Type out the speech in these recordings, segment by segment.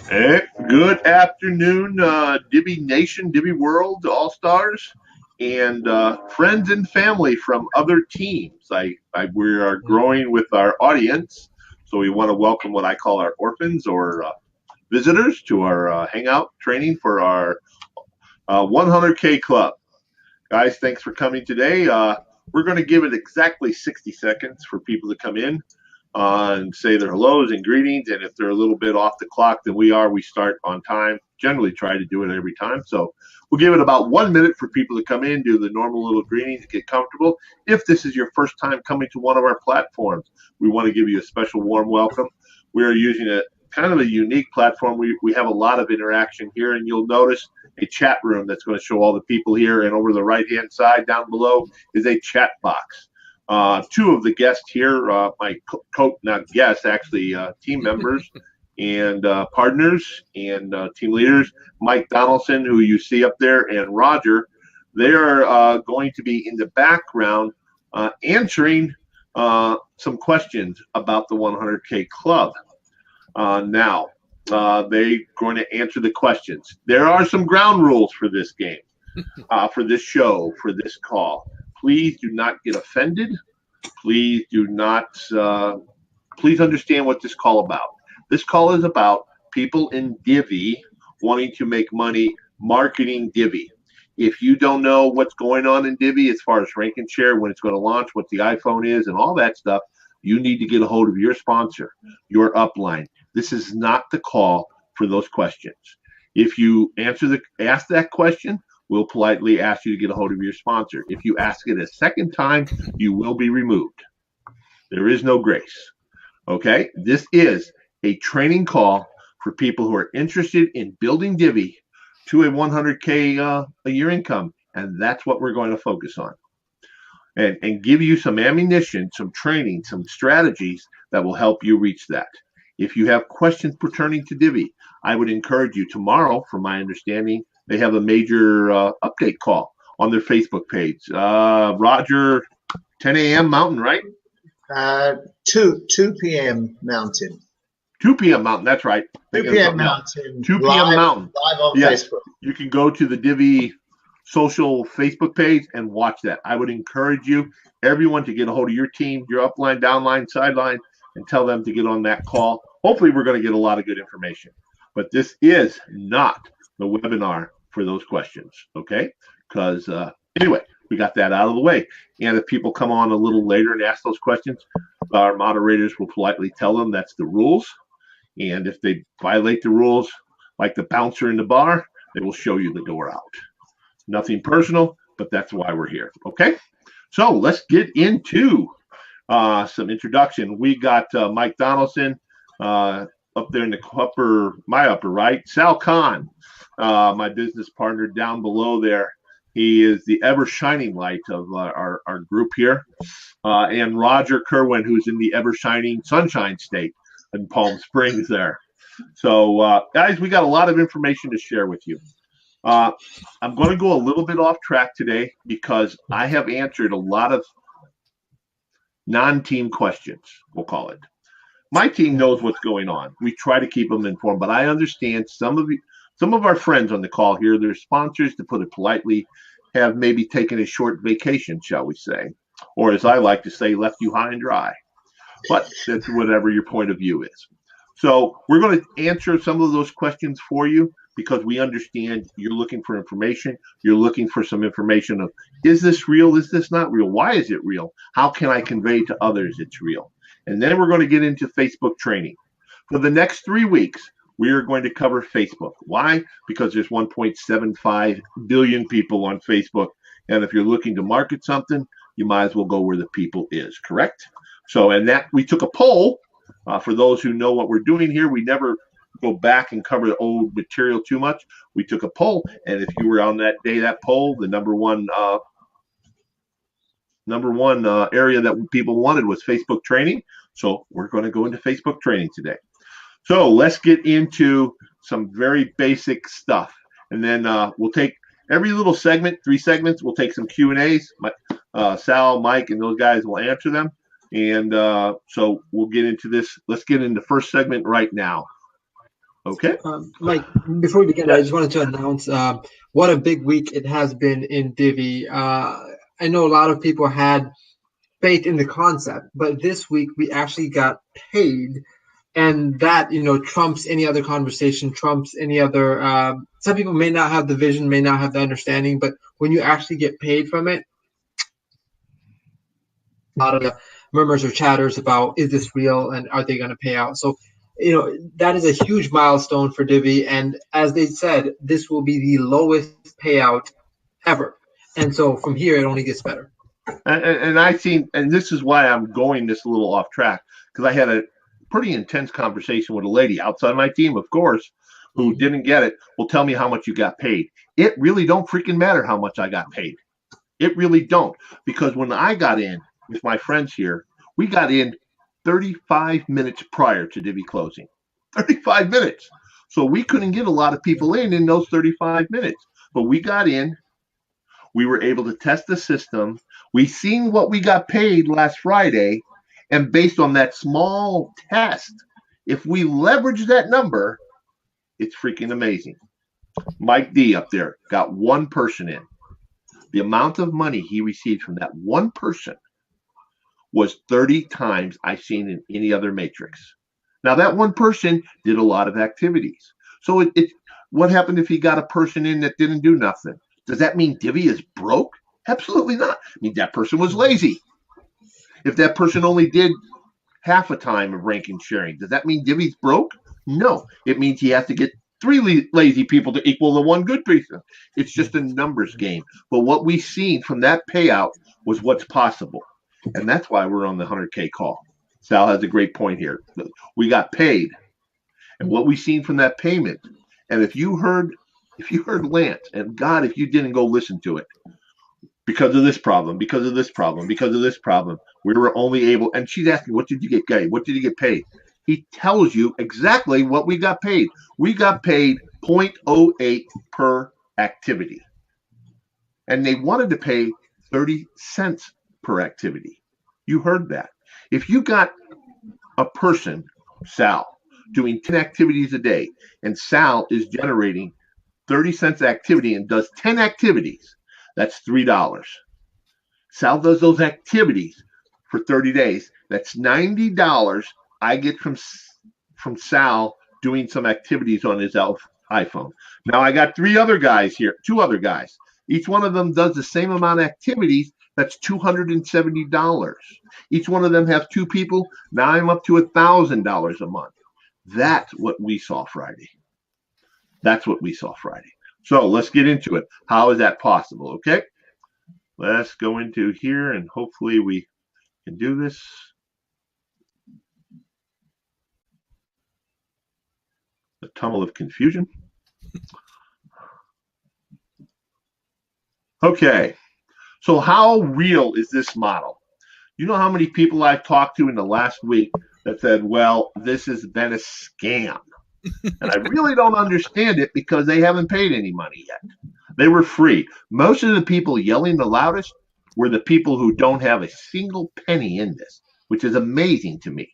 Hey, good afternoon, Divvee Nation, Divvee World, All Stars, and friends and family from other teams. We are growing with our audience, so we want to welcome what I call our orphans or visitors to our hangout training for our 100K club. Guys, thanks for coming today. We're going to give it exactly 60 seconds for people to come in and say their hellos and greetings. And if they're a little bit off the clock than we start on time. Generally try to do it every time. So we'll give it about 1 minute for people to come in, do the normal little greetings, get comfortable. If this is your first time coming to one of our platforms, we want to give you a special warm welcome. We are using a kind of a unique platform. We have a lot of interaction here, and you'll notice a chat room that's going to show all the people here. And over the right hand side down below is a chat box. Two of the guests here, my not guests, actually team members and partners and team leaders, Mike Donaldson, who you see up there, and Roger, they are going to be in the background answering some questions about the 100K Club. Now, they're going to answer the questions. There are some ground rules for this game, for this show, for this call. Please do not get offended. Please do not. Please understand what this call about. This call is about people in Divvee wanting to make money marketing Divvee. If you don't know what's going on in Divvee as far as rank and share, when it's going to launch, what the iPhone is, and all that stuff, you need to get a hold of your sponsor, your upline. This is not the call for those questions. If you ask that question, we'll politely ask you to get a hold of your sponsor. If you ask it a second time, you will be removed. There is no grace. Okay? This is a training call for people who are interested in building Divvee to a 100K a year income. And that's what we're going to focus on. And give you some ammunition, some training, some strategies that will help you reach that. If you have questions pertaining to Divvee, I would encourage you tomorrow, from my understanding, they have a major update call on their Facebook page. Roger, 10 a.m. Mountain, right? 2 p.m. Mountain. 2 p.m. Mountain, that's right. 2 p.m. Mountain. 2 p.m. Mountain. Live on Facebook. You can go to the Divvee.Social Facebook page and watch that. I would encourage you, everyone, to get a hold of your team, your upline, downline, sideline, and tell them to get on that call. Hopefully, we're going to get a lot of good information. But this is not the webinar for those questions, okay? Because anyway, we got that out of the way. And if people come on a little later and ask those questions, our moderators will politely tell them that's the rules. And if they violate the rules, like the bouncer in the bar, they will show you the door out. Nothing personal, but that's why we're here, okay? So let's get into some introduction. We got Mike Donaldson up there in the my upper right. Sal Khan, my business partner down below there. He is the ever shining light of our group here. And Roger Kerwin, who's in the ever shining Sunshine State in Palm Springs there. So guys, we got a lot of information to share with you. I'm going to go a little bit off track today because I have answered a lot of non-team questions, we'll call it. My team knows what's going on. We try to keep them informed, but I understand some of our friends on the call here, their sponsors, to put it politely, have maybe taken a short vacation, shall we say, or as I like to say, left you high and dry. But that's whatever your point of view is. So we're going to answer some of those questions for you because we understand you're looking for information. You're looking for some information of, is this real? Is this not real? Why is it real? How can I convey to others it's real? And then we're going to get into Facebook training. For the next 3 weeks, we are going to cover Facebook. Why? Because there's 1.75 billion people on Facebook. And if you're looking to market something, you might as well go where the people is, correct? So, and that we took a poll. For those who know what we're doing here, we never go back and cover the old material too much. We took a poll, and if you were on that day, that poll, the number one area that people wanted was Facebook training. So we're going to go into Facebook training today. So let's get into some very basic stuff, and then we'll take every little segment, 3 segments. We'll take some Q&As. Sal, Mike, and those guys will answer them. And so we'll get into this. Let's get into the first segment right now. Okay. Mike, before we begin, I just wanted to announce what a big week it has been in Divvee. I know a lot of people had faith in the concept, but this week we actually got paid, and that trumps any other conversation, trumps any other. Some people may not have the vision, may not have the understanding, but when you actually get paid from it, a lot of the murmurs or chatters about is this real and are they going to pay out? So, that is a huge milestone for Divvy, and as they said, this will be the lowest payout ever. And so from here, it only gets better. And I seen, and this is why I'm going this a little off track, because I had a pretty intense conversation with a lady outside my team, of course, who didn't get it. Well, tell me how much you got paid. It really don't freaking matter how much I got paid. It really don't, because when I got in with my friends here, we got in 35 minutes prior to Divvy closing. 35 minutes. So we couldn't get a lot of people in those 35 minutes. But we got in. We were able to test the system. We seen what we got paid last Friday. And based on that small test, if we leverage that number, it's freaking amazing. Mike D up there got one person in. The amount of money he received from that one person was 30 times I've seen in any other matrix. Now, that one person did a lot of activities. So what happened if he got a person in that didn't do nothing? Does that mean Divvee is broke? Absolutely not. I mean, that person was lazy. If that person only did half a time of ranking sharing, does that mean Divvy's broke? No. It means he has to get three lazy people to equal the one good person. It's just a numbers game. But what we've seen from that payout was what's possible. And that's why we're on the 100K call. Sal has a great point here. We got paid. And what we've seen from that payment, and if you heard Lance, and God, if you didn't go listen to it, because of this problem, because of this problem, because of this problem, we were only able, and she's asking, what did you get paid? What did you get paid? He tells you exactly what we got paid. We got paid 0.08 per activity. And they wanted to pay 30 cents per activity. You heard that. If you got a person, Sal, doing 10 activities a day, and Sal is generating 30 cents activity and does 10 activities, that's $3. Sal does those activities for 30 days. That's $90 I get from Sal doing some activities on his iPhone. Now I got two other guys. Each one of them does the same amount of activities. That's $270. Each one of them have two people. Now I'm up to $1,000 a month. That's what we saw Friday. So let's get into it. How is that possible? Okay. Let's go into here and hopefully we can do this. A tunnel of confusion. Okay. So how real is this model? You know how many people I've talked to in the last week that said, well, this has been a scam. And I really don't understand it because they haven't paid any money yet. They were free. Most of the people yelling the loudest were the people who don't have a single penny in this, which is amazing to me.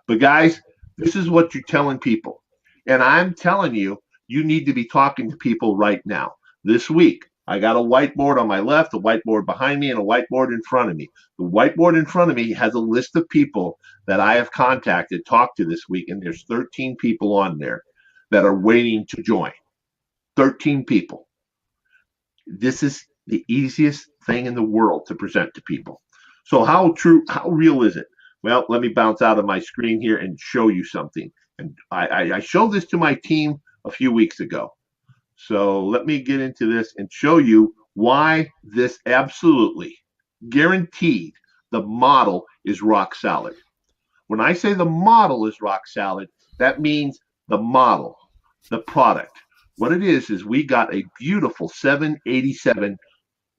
But guys, this is what you're telling people. And I'm telling you, you need to be talking to people right now. This week, I got a whiteboard on my left, a whiteboard behind me, and a whiteboard in front of me. The whiteboard in front of me has a list of people that I have contacted, talked to this week, and there's 13 people on there that are waiting to join. 13 people. This is the easiest thing in the world to present to people. So how real is it? Well, let me bounce out of my screen here and show you something. And I showed this to my team a few weeks ago. So let me get into this and show you why this absolutely guaranteed the model is rock solid. When I say the model is rock solid, that means the model, the product. What it is we got a beautiful 787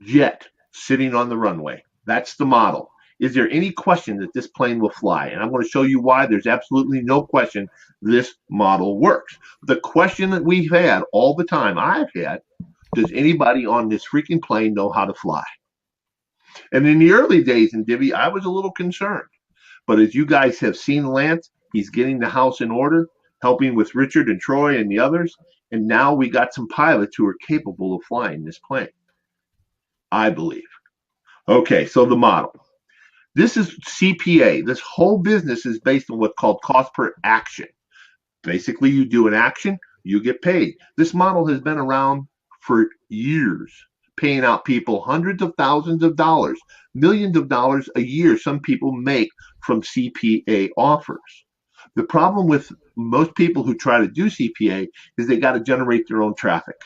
jet sitting on the runway. That's the model. Is there any question that this plane will fly? And I'm going to show you why there's absolutely no question this model works. The question that we've had all the time, I've had, does anybody on this freaking plane know how to fly? And in the early days in Divvee, I was a little concerned. But as you guys have seen Lance, he's getting the house in order. helping with Richard and Troy and the others. And now we got some pilots who are capable of flying this plane, I believe. Okay, so the model. This is CPA. This whole business is based on what's called cost per action. Basically, you do an action, you get paid. This model has been around for years, paying out people hundreds of thousands of dollars, millions of dollars a year some people make from CPA offers. The problem with most people who try to do CPA is they got to generate their own traffic.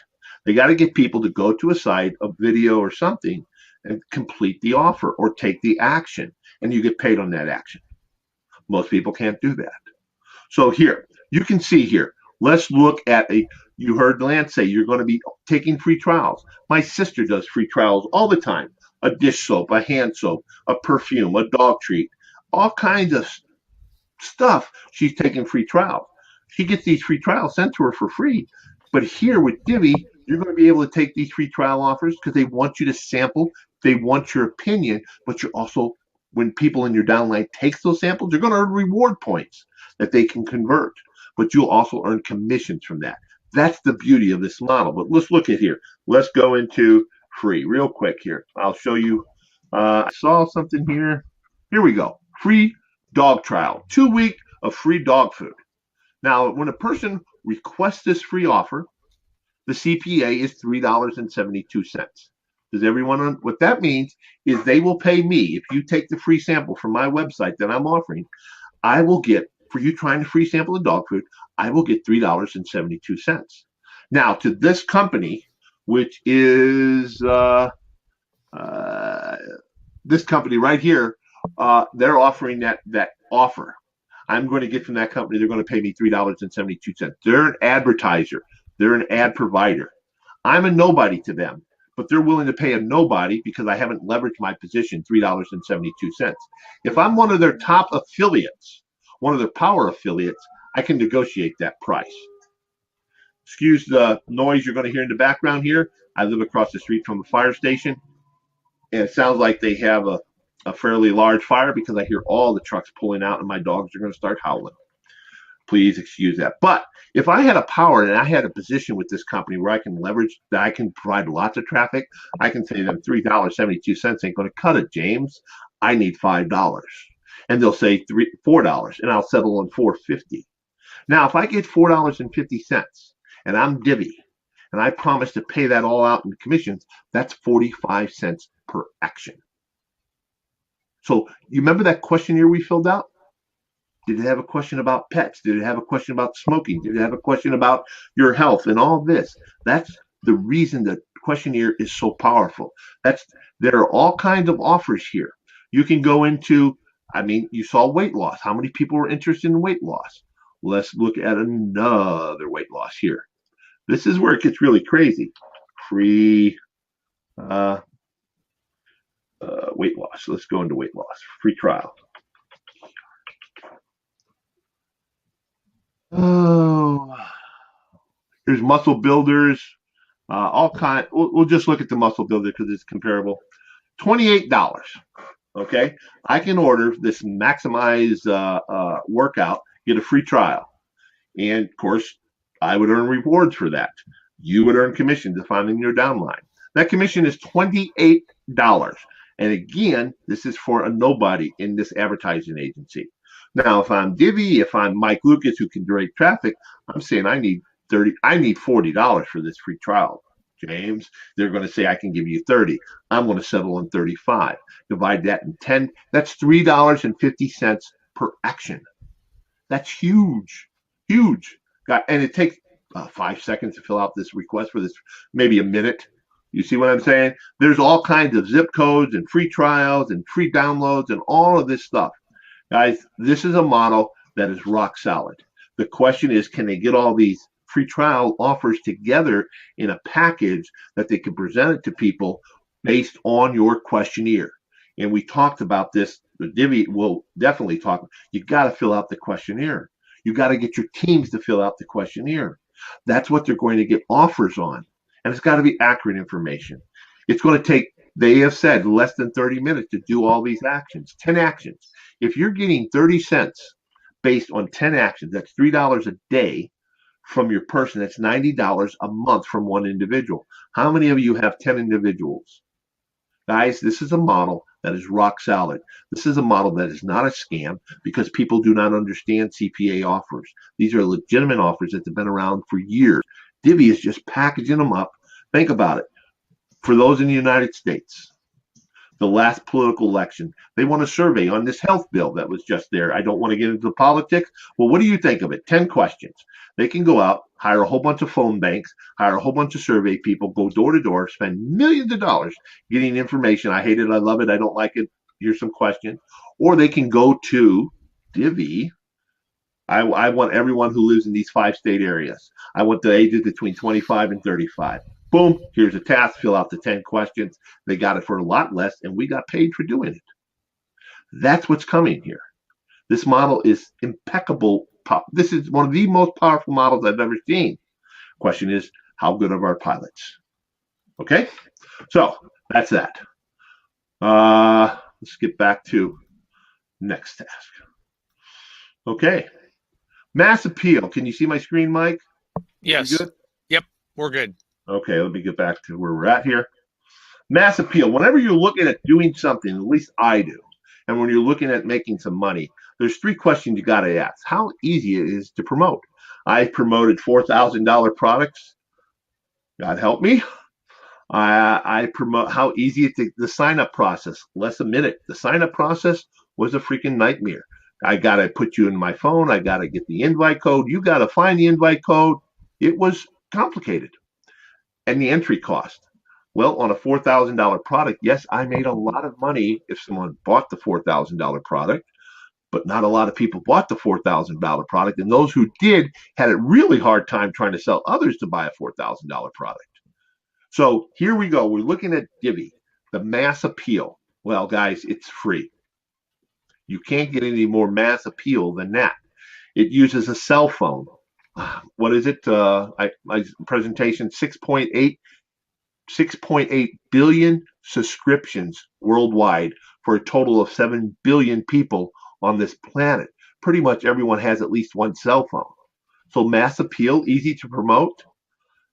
They got to get people to go to a site, a video or something, and complete the offer or take the action, and you get paid on that action. Most people can't do that. So here, you can see here, let's look at you heard Lance say you're going to be taking free trials. My sister does free trials all the time. A dish soap, a hand soap, a perfume, a dog treat, all kinds of stuff. She's taking free trials. She gets these free trials sent to her for free. But here with Divvee, you're going to be able to take these free trial offers because they want you to sample. They want your opinion, but you're also, when people in your downline takes those samples, you're going to earn reward points that they can convert, but you'll also earn commissions from that. That's the beauty of this model. But let's look at here. Let's go into free real quick here. I'll show you. I saw something here. Here we go. Free dog trial. 2 weeks of free dog food. Now, when a person requests this free offer, the CPA is $3.72. Does everyone know what that means? Is they will pay me if you take the free sample from my website that I'm offering. I will get, for you trying to free sample the dog food, I will get $3.72. Now, to this company, which is this company right here, they're offering that offer. I'm going to get from that company, they're going to pay me $3.72. They're an advertiser. They're an ad provider. I'm a nobody to them, but they're willing to pay a nobody because I haven't leveraged my position, $3.72. If I'm one of their top affiliates, one of their power affiliates, I can negotiate that price. Excuse the noise you're going to hear in the background here. I live across the street from a fire station, and it sounds like they have a fairly large fire because I hear all the trucks pulling out and my dogs are going to start howling. Please excuse that. But if I had a power and I had a position with this company where I can leverage, that I can provide lots of traffic, I can say to them $3.72 ain't going to cut it, James. I need $5. And they'll say $4, and I'll settle on $4.50. Now, if I get $4.50 and I'm Divvee, and I promise to pay that all out in commissions, that's 45 cents per action. So you remember that questionnaire we filled out? Did it have a question about pets? Did it have a question about smoking? Did it have a question about your health and all this? That's the reason the questionnaire is so powerful. There are all kinds of offers here. You can go into, you saw weight loss. How many people are interested in weight loss? Let's look at another weight loss here. This is where it gets really crazy. Free weight loss. Let's go into weight loss. Free trial. Oh, here's muscle builders. All kind. We'll just look at the muscle builder because it's comparable. $28. Okay, I can order this maximize workout, get a free trial, and of course, I would earn rewards for that. You would earn commissions if I'm in your downline. That commission is $28. And again, this is for a nobody in this advertising agency. Now, if I'm Divvee, if I'm Mike Lucas who can direct traffic, I'm saying I need $40 for this free trial. James, they're going to say I can give you 30. I'm going to settle on 35. Divide that in 10. That's $3.50 per action. That's huge, huge. And it takes 5 seconds to fill out this request for this, maybe a minute. You see what I'm saying? There's all kinds of zip codes and free trials and free downloads and all of this stuff. Guys, this is a model that is rock solid. The question is, can they get all these free trial offers together in a package that they can present it to people based on your questionnaire? And we talked about this. Divvee will definitely talk. You got to fill out the questionnaire. You got to get your teams to fill out the questionnaire. That's what they're going to get offers on. And it's got to be accurate information. It's going to take, they have said, less than 30 minutes to do all these actions, 10 actions. If you're getting 30 cents based on 10 actions. That's $3 a day from your person. That's $90 a month from one individual. How many of you have 10 individuals? Guys, this is a model that is rock solid. This is a model that is not a scam because people do not understand CPA offers. These are legitimate offers that have been around for years. Divvee is just packaging them up. Think about it. For those in the United States, the last political election, they want a survey on this health bill that was just there. I don't want to get into the politics. Well, what do you think of it? 10 questions. They can go out, hire a whole bunch of phone banks, hire a whole bunch of survey people, go door to door, spend millions of dollars getting information. I hate it. I love it. I don't like it. Here's some questions. Or they can go to Divvee. I want everyone who lives in these 5-state areas. I want the ages between 25 and 35. Boom, here's a task, fill out the 10 questions. They got it for a lot less, and we got paid for doing it. That's what's coming here. This model is impeccable. This is one of the most powerful models I've ever seen. Question is, how good are our pilots? Okay, so that's that. Let's get back to next task. Okay, mass appeal. Can you see my screen, Mike? Yes. You good? Yep, we're good. Okay, let me get back to where we're at here. Mass appeal. Whenever you're looking at doing something, at least I do, and when you're looking at making some money, there's 3 questions you got to ask. How easy it is to promote. I promoted $4,000 products. God help me. I promote how easy it is, the sign-up process. Less a minute. The sign-up process was a freaking nightmare. I got to put you in my phone. I got to get the invite code. You got to find the invite code. It was complicated. And the entry cost. Well, on a $4,000 product, yes, I made a lot of money if someone bought the $4,000 product, but not a lot of people bought the $4,000 product. And those who did had a really hard time trying to sell others to buy a $4,000 product. So here we go. We're looking at Divvee, the mass appeal. Well, guys, it's free. You can't get any more mass appeal than that. It uses a cell phone. What is it? My presentation, 6.8 billion subscriptions worldwide for a total of 7 billion people on this planet. Pretty much everyone has at least one cell phone. So mass appeal, easy to promote.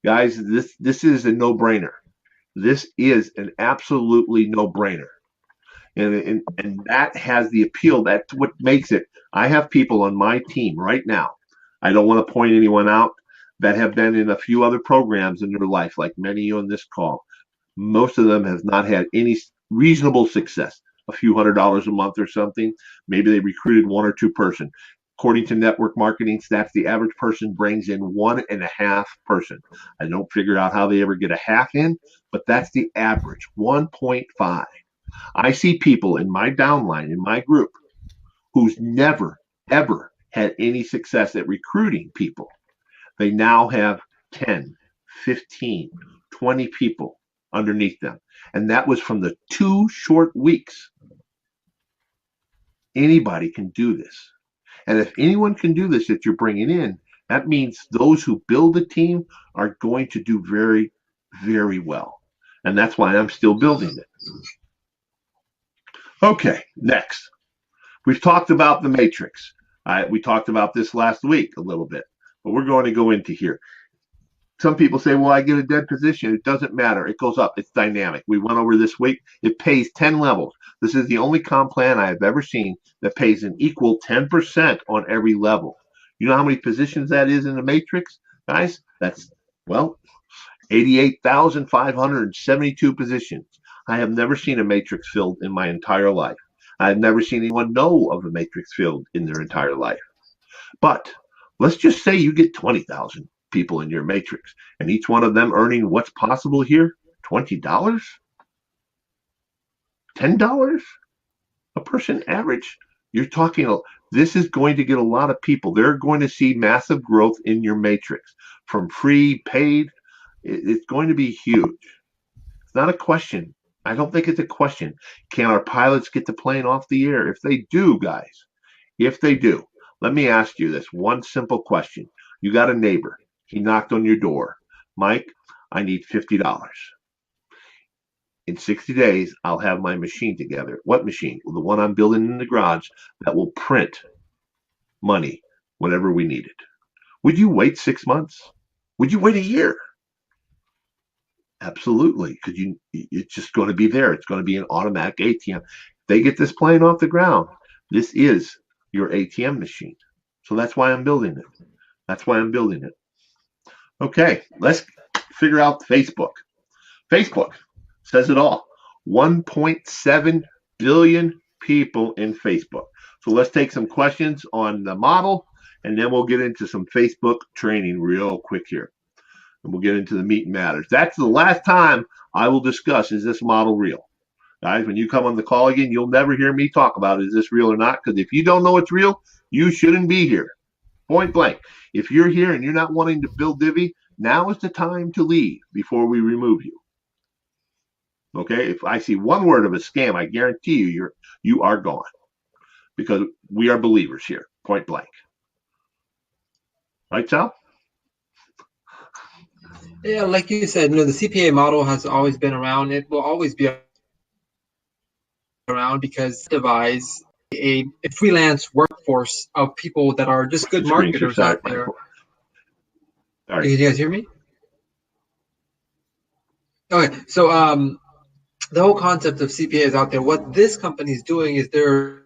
Guys, this is a no-brainer. This is an absolutely no-brainer. And that has the appeal. That's what makes it. I have people on my team right now. I don't want to point anyone out that have been in a few other programs in their life, like many of you on this call. Most of them have not had any reasonable success. A few $100s a month or something. Maybe they recruited 1 or 2 person. According to network marketing stats, the average person brings in 1.5 person. I don't figure out how they ever get a half in, but that's the average, 1.5. I see people in my downline, in my group, who's never, ever had any success at recruiting people. They now have 10, 15, 20 people underneath them. And that was from the 2 short weeks. Anybody can do this. And if anyone can do this that you're bringing in, that means those who build the team are going to do very, very well. And that's why I'm still building it. Okay, next. We've talked about the matrix. We talked about this last week a little bit, but we're going to go into here. Some people say, well, I get a dead position. It doesn't matter. It goes up. It's dynamic. We went over this week. It pays 10 levels. This is the only comp plan I have ever seen that pays an equal 10% on every level. You know how many positions that is in the matrix, guys? That's, well, 88,572 positions. I have never seen a matrix filled in my entire life. I've never seen anyone know of a matrix filled in their entire life. But let's just say you get 20,000 people in your matrix, and each one of them earning what's possible here? $20? $10 a person average? You're talking, this is going to get a lot of people. They're going to see massive growth in your matrix from free, paid. It's going to be huge. It's not a question. I don't think it's a question. Can our pilots get the plane off the air? If they do, guys, if they do, let me ask you this one simple question. You got a neighbor. He knocked on your door. Mike, I need $50. In 60 days, I'll have my machine together. What machine? Well, the one I'm building in the garage that will print money whenever we need it. Would you wait 6 months? Would you wait a year? Absolutely, because it's just going to be there. It's going to be an automatic ATM. They get this plane off the ground. This is your ATM machine. So that's why I'm building it. That's why I'm building it. Okay, let's figure out Facebook. Facebook says it all. 1.7 billion people in Facebook. So let's take some questions on the model, and then we'll get into some Facebook training real quick here. And we'll get into the meat and matters. That's the last time I will discuss, is this model real? Guys, when you come on the call again, you'll never hear me talk about, is this real or not? Because if you don't know it's real, you shouldn't be here. Point blank. If you're here and you're not wanting to build Divvee, now is the time to leave before we remove you. Okay? If I see one word of a scam, I guarantee you are gone. Because we are believers here. Point blank. Right, Sal? Yeah, like you said, the CPA model has always been around. It will always be around because it devise a freelance workforce of people that are just good marketers out there. Sorry. Can you guys hear me? Okay, so the whole concept of CPAs out there, what this company is doing is they're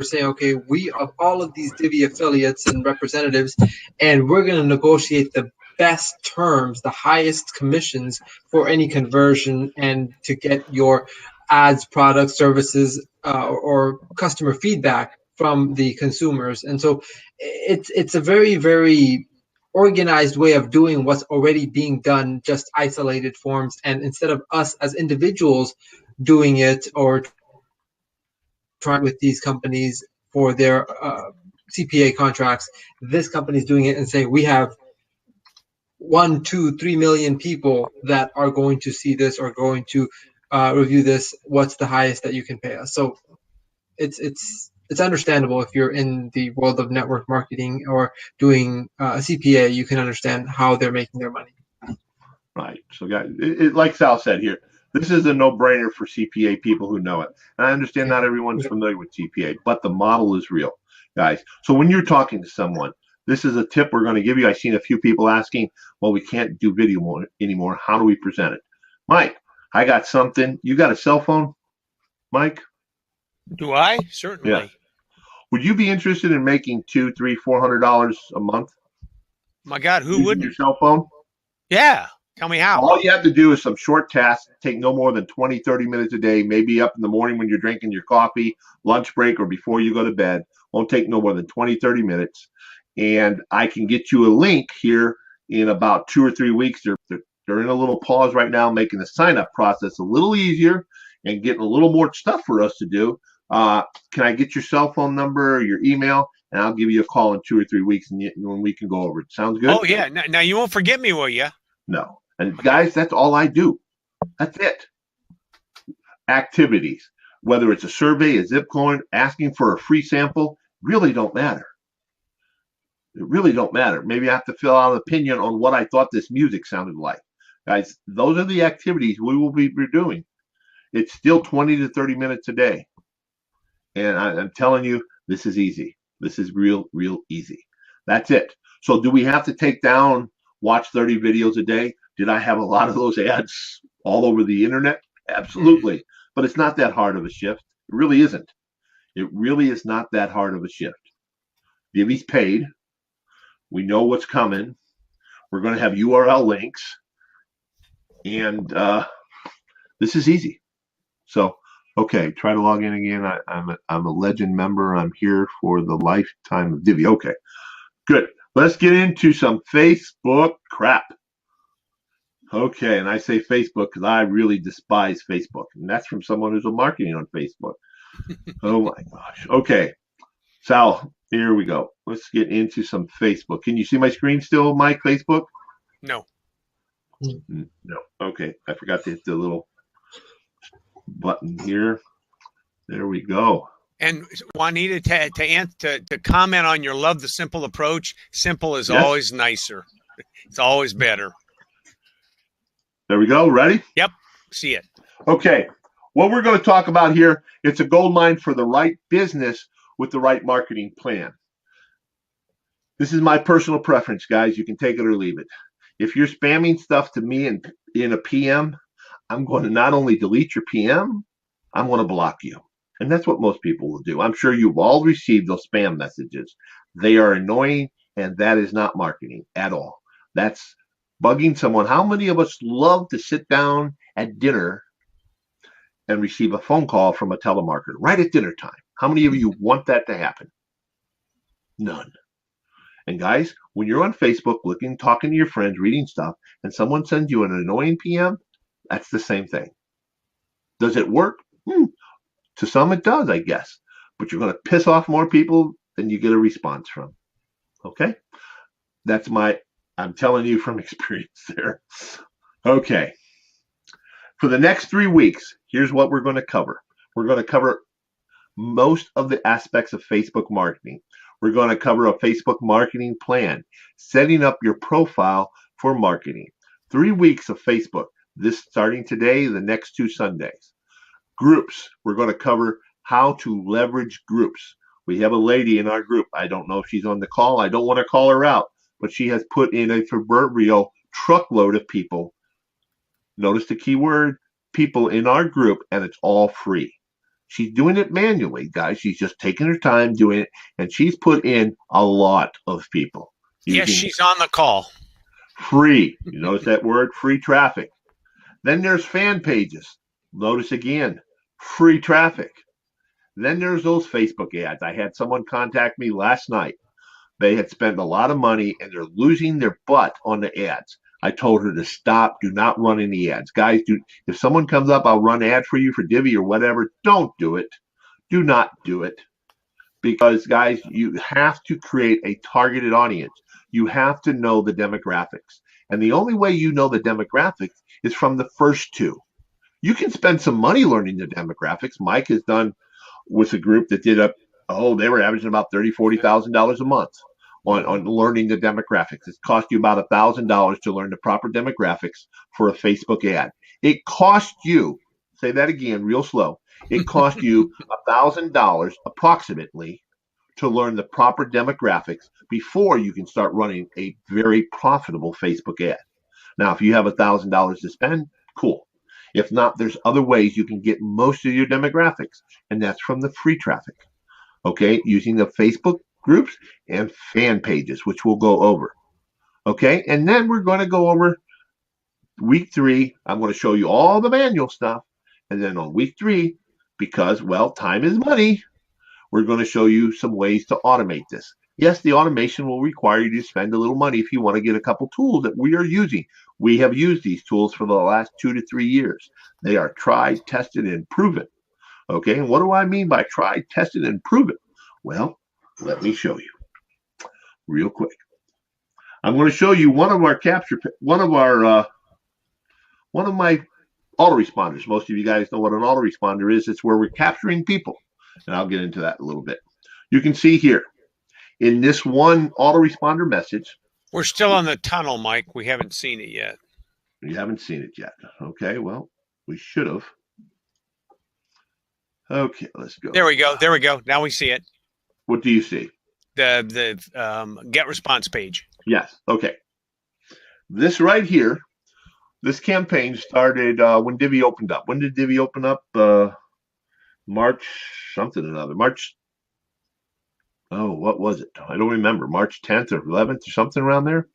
saying, okay, we have all of these Divvee affiliates and representatives, and we're going to negotiate the best terms, the highest commissions for any conversion, and to get your ads, products, services, or customer feedback from the consumers. And so it's a very, very organized way of doing what's already being done, just isolated forms. And instead of us as individuals doing it or trying with these companies for their CPA contracts, this company is doing it and saying, we have 1, 2, 3 million people that are going to see this or going to review this. What's the highest that you can pay us? So it's understandable if you're in the world of network marketing or doing a CPA, you can understand how they're making their money. Right. So, guys, like Sal said here, this is a no-brainer for CPA people who know it. And I understand not everyone's familiar with CPA, but the model is real, guys. So when you're talking to someone, this is a tip we're going to give you. I've seen a few people asking, well, we can't do video anymore. How do we present it? Mike, I got something. You got a cell phone, Mike? Do I? Certainly. Yeah. Would you be interested in making $200, $300, $400 a month? My God, who wouldn't? Your cell phone? Yeah. Tell me how. All you have to do is some short tasks, take no more than 20, 30 minutes a day, maybe up in the morning when you're drinking your coffee, lunch break, or before you go to bed. Won't take no more than 20, 30 minutes. And I can get you a link here in about 2 or 3 weeks. They're in a little pause right now, making the sign-up process a little easier and getting a little more stuff for us to do. Can I get your cell phone number or your email? And I'll give you a call in 2 or 3 weeks and when we can go over it. Sounds good? Oh, yeah. Now you won't forget me, will you? No. And guys, that's all I do. That's it. Activities, whether it's a survey, a zip code, asking for a free sample, really don't matter. It really don't matter. Maybe I have to fill out an opinion on what I thought this music sounded like. Guys, those are the activities we will be doing. It's still 20 to 30 minutes a day. And I'm telling you, this is easy. This is real easy. That's it. So do we have to take down, watch 30 videos a day? Did I have a lot of those ads all over the internet? Absolutely. But it's not that hard of a shift. It really isn't. It really is not that hard of a shift. Divvy's paid. We know what's coming. We're going to have URL links. And this is easy. So, okay, try to log in again. I'm a legend member. I'm here for the lifetime of Divvee. Okay, good. Let's get into some Facebook crap. Okay, and I say Facebook because I really despise Facebook. And that's from someone who's a marketing on Facebook. Oh my gosh. Okay, Sal, here we go. Let's get into some Facebook. Can you see my screen still, Mike, Facebook? No. No. Okay, I forgot to hit the little button here. There we go. And Juanita, to comment on your love the simple approach, simple is always nicer. It's always better. There we go. Ready? Yep. See it. Okay. What we're going to talk about here, it's a gold mine for the right business with the right marketing plan. This is my personal preference, guys. You can take it or leave it. If you're spamming stuff to me in a PM, I'm going to not only delete your PM, I'm going to block you. And that's what most people will do. I'm sure you've all received those spam messages. They are annoying, and that is not marketing at all. That's bugging someone. How many of us love to sit down at dinner and receive a phone call from a telemarketer right at dinner time? How many of you want that to happen? None. And guys, when you're on Facebook looking, talking to your friends, reading stuff, and someone sends you an annoying PM, that's the same thing. Does it work? To some it does, I guess. But you're going to piss off more people than you get a response from. Okay? I'm telling you from experience there. Okay. For the next 3 weeks, here's what we're going to cover. We're going to cover most of the aspects of Facebook marketing. We're going to cover a Facebook marketing plan, setting up your profile for marketing. 3 weeks of Facebook, this starting today, the next 2 Sundays. Groups, we're going to cover how to leverage groups. We have a lady in our group. I don't know if she's on the call. I don't want to call her out, but she has put in a proverbial truckload of people. Notice the key word, people in our group, and it's all free. She's doing it manually, guys. She's just taking her time doing it, and she's put in a lot of people. Yes, she's on the call. Free. You notice that word, free traffic. Then there's fan pages. Notice again, free traffic. Then there's those Facebook ads. I had someone contact me last night. They had spent a lot of money, and they're losing their butt on the ads. I told her to stop. Do not run any ads. Guys, if someone comes up, I'll run ad for you for Divvee or whatever. Don't do it. Do not do it. Because, guys, you have to create a targeted audience. You have to know the demographics. And the only way you know the demographics is from the first 2. You can spend some money learning the demographics. Mike has done with a group that did they were averaging about $30,000, $40,000 a month on learning the demographics. It cost you about $1,000 to learn the proper demographics for a Facebook ad. It cost you, say that again real slow, it cost you $1,000 approximately to learn the proper demographics before you can start running a very profitable Facebook ad. Now, if you have $1,000 to spend, cool. If not, there's other ways you can get most of your demographics, and that's from the free traffic. Okay, using the Facebook groups and fan pages, which we'll go over. Okay, and then we're going to go over week 3. I'm going to show you all the manual stuff. And then on week 3, because, well, time is money, we're going to show you some ways to automate this. Yes, the automation will require you to spend a little money if you want to get a couple tools that we are using. We have used these tools for the last 2 to 3 years. They are tried, tested, and proven. Okay, and what do I mean by tried, tested, and proven? Well, let me show you real quick. I'm going to show you one of my autoresponders. Most of you guys know what an autoresponder is. It's where we're capturing people, and I'll get into that in a little bit. You can see here in this one autoresponder message. We're still on the tunnel, Mike. We haven't seen it yet. You haven't seen it yet. Okay, well, we should have. Okay, let's go. There we go. There we go. Now we see it. What do you see? The get response page. Yes. Okay. This right here, this campaign started when Divvee opened up. When did Divvee open up? March something or another. March. Oh, what was it? I don't remember. March 10th or 11th or something around there.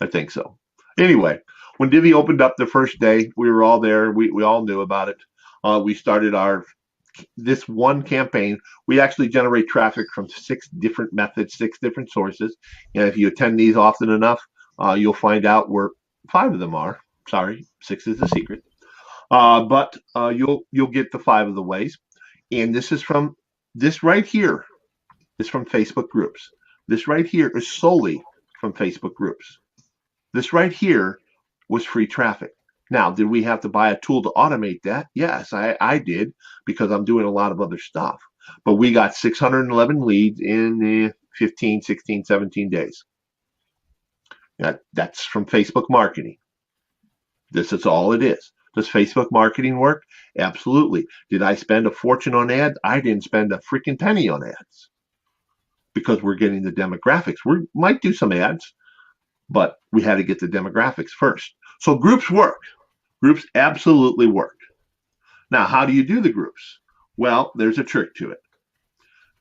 I think so. Anyway, when Divvee opened up the first day, we were all there. We all knew about it. We started this one campaign. We actually generate traffic from 6 different methods, 6 different sources. And if you attend these often enough, you'll find out where 5 of them are. Sorry, 6 is the secret. But you'll get the 5 of the ways. And this is from this right here is from Facebook groups. This right here is solely from Facebook groups. This right here was free traffic. Now, did we have to buy a tool to automate that? Yes, I did, because I'm doing a lot of other stuff. But we got 611 leads in 15, 16, 17 days. That's from Facebook marketing. This is all it is. Does Facebook marketing work? Absolutely. Did I spend a fortune on ads? I didn't spend a freaking penny on ads because we're getting the demographics. We might do some ads, but we had to get the demographics first. So groups work. Groups absolutely work. Now, how do you do the groups? Well, there's a trick to it.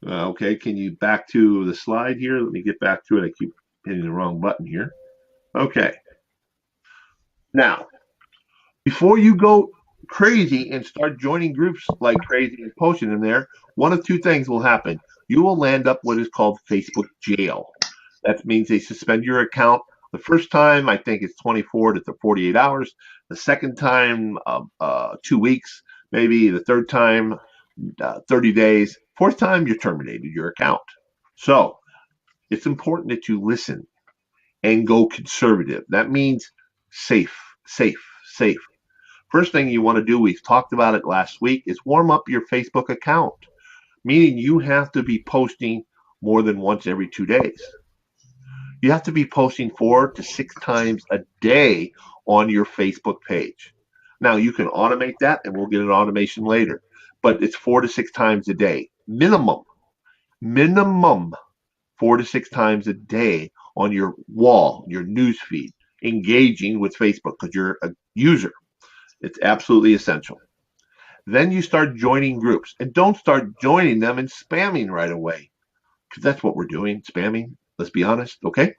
Okay, can you back to the slide here? Let me get back to it. I keep hitting the wrong button here. Okay. Now, before you go crazy and start joining groups like crazy and posting in there, one of two things will happen. You will land up what is called Facebook jail. That means they suspend your account. The first time, I think it's 24 to 48 hours. The second time, 2 weeks, maybe. The third time, 30 days. Fourth time, you're terminated your account. So it's important that you listen and go conservative. That means safe, safe, safe. First thing you want to do, we've talked about it last week, is warm up your Facebook account, meaning you have to be posting more than once every 2 days. You have to be posting 4 to 6 times a day on your Facebook page. Now, you can automate that, and we'll get an automation later, but it's 4 to 6 times a day. Minimum 4 to 6 times a day on your wall, your news feed, engaging with Facebook because you're a user. It's absolutely essential. Then you start joining groups, and don't start joining them and spamming right away because that's what we're doing, spamming. Let's be honest, okay?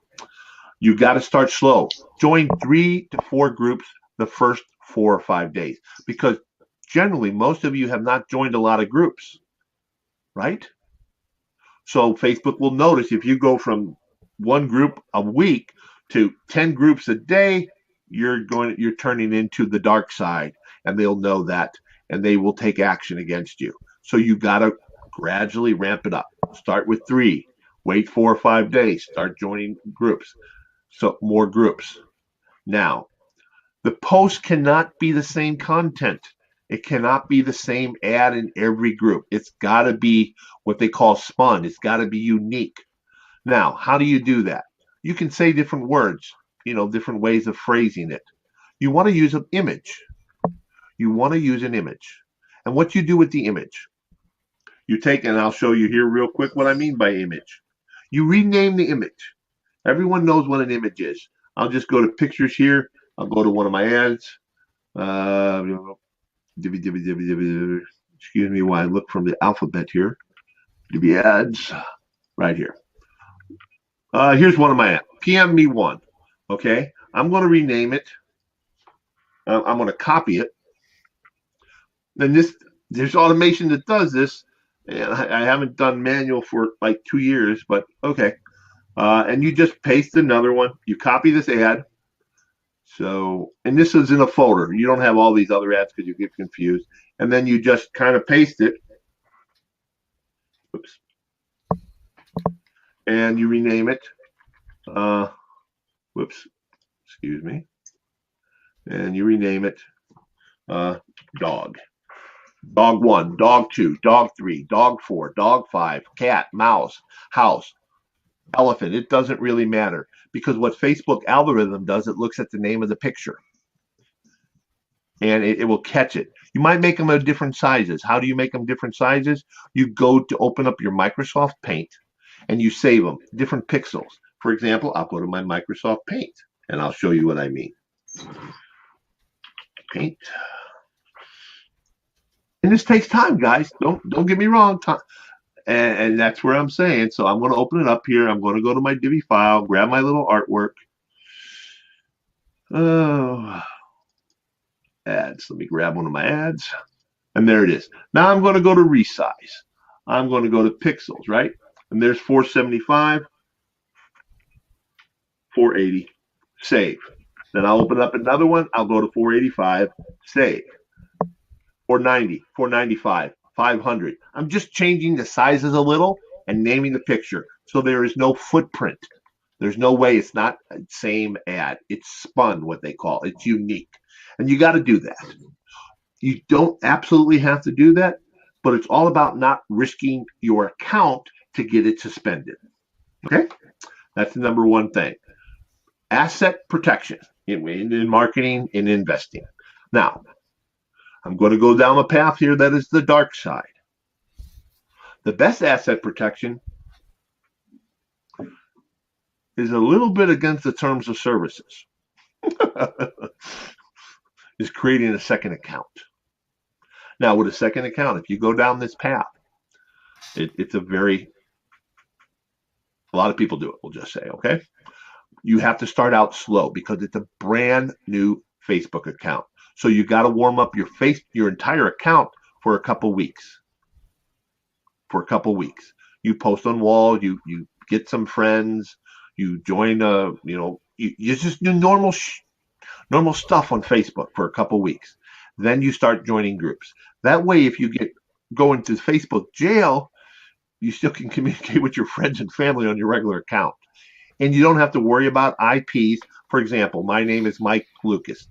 You got to start slow. Join 3 to 4 groups the first 4 or 5 days because generally most of you have not joined a lot of groups, right? So Facebook will notice if you go from one group a week to 10 groups a day, you're turning into the dark side, and they'll know that, and they will take action against you. So you got to gradually ramp it up. Start with 3, wait 4 or 5 days, start joining groups. So more groups. Now, the post cannot be the same content. It cannot be the same ad in every group. It's got to be what they call spun. It's got to be unique. Now, how do you do that? You can say different words, different ways of phrasing it. You want to use an image. You want to use an image. And what you do with the image, you take, and I'll show you here real quick what I mean by image. You rename the image. Everyone knows what an image is. I'll just go to pictures here. I'll go to one of my ads. Excuse me while I look from the alphabet here. Divvee ads, right here. Here's one of my ads. PM me one. Okay, I'm going to rename it. I'm going to copy it. Then there's automation that does this. And I haven't done manual for like 2 years, but okay. And you just paste another one. You copy this ad. So, and this is in a folder. You don't have all these other ads because you get confused. And then you just kind of paste it. Oops. And you rename it. Whoops. Excuse me. And you rename it dog. Dog 1, dog 2, dog 3, dog 4, dog 5, cat, mouse, house, elephant. It doesn't really matter because what Facebook algorithm does, it looks at the name of the picture and it will catch it. You might make them of different sizes. How do you make them different sizes? You go to open up your Microsoft Paint and you save them, different pixels. For example, I'll go to my Microsoft Paint and I'll show you what I mean. Paint. And this takes time, guys. Don't get me wrong. And that's where I'm saying. So I'm going to open it up here. I'm going to go to my Divvee file, grab my little artwork. Oh, ads. Let me grab one of my ads. And there it is. Now I'm going to go to resize. I'm going to go to pixels, right? And there's 475, 480, save. Then I'll open up another one. I'll go to 485, save. 490, 495, 500. I'm just changing the sizes a little and naming the picture. So there is no footprint. There's no way it's not the same ad. It's spun, what they call. It's unique. And you got to do that. You don't absolutely have to do that, but it's all about not risking your account to get it suspended. Okay? That's the number one thing. Asset protection in marketing and investing. Now, I'm going to go down a path here that is the dark side. The best asset protection is a little bit against the terms of services. Is creating a second account. Now, with a second account, if you go down this path, it's a lot of people do it, we'll just say, okay? You have to start out slow because it's a brand new Facebook account. So you got to warm up your entire account for a couple weeks. You post on wall, you get some friends, you join you just do normal stuff on Facebook for a couple weeks. Then you start joining groups. That way, if you go into Facebook jail, you still can communicate with your friends and family on your regular account. And you don't have to worry about IPs. For example, my name is Mike Lucas.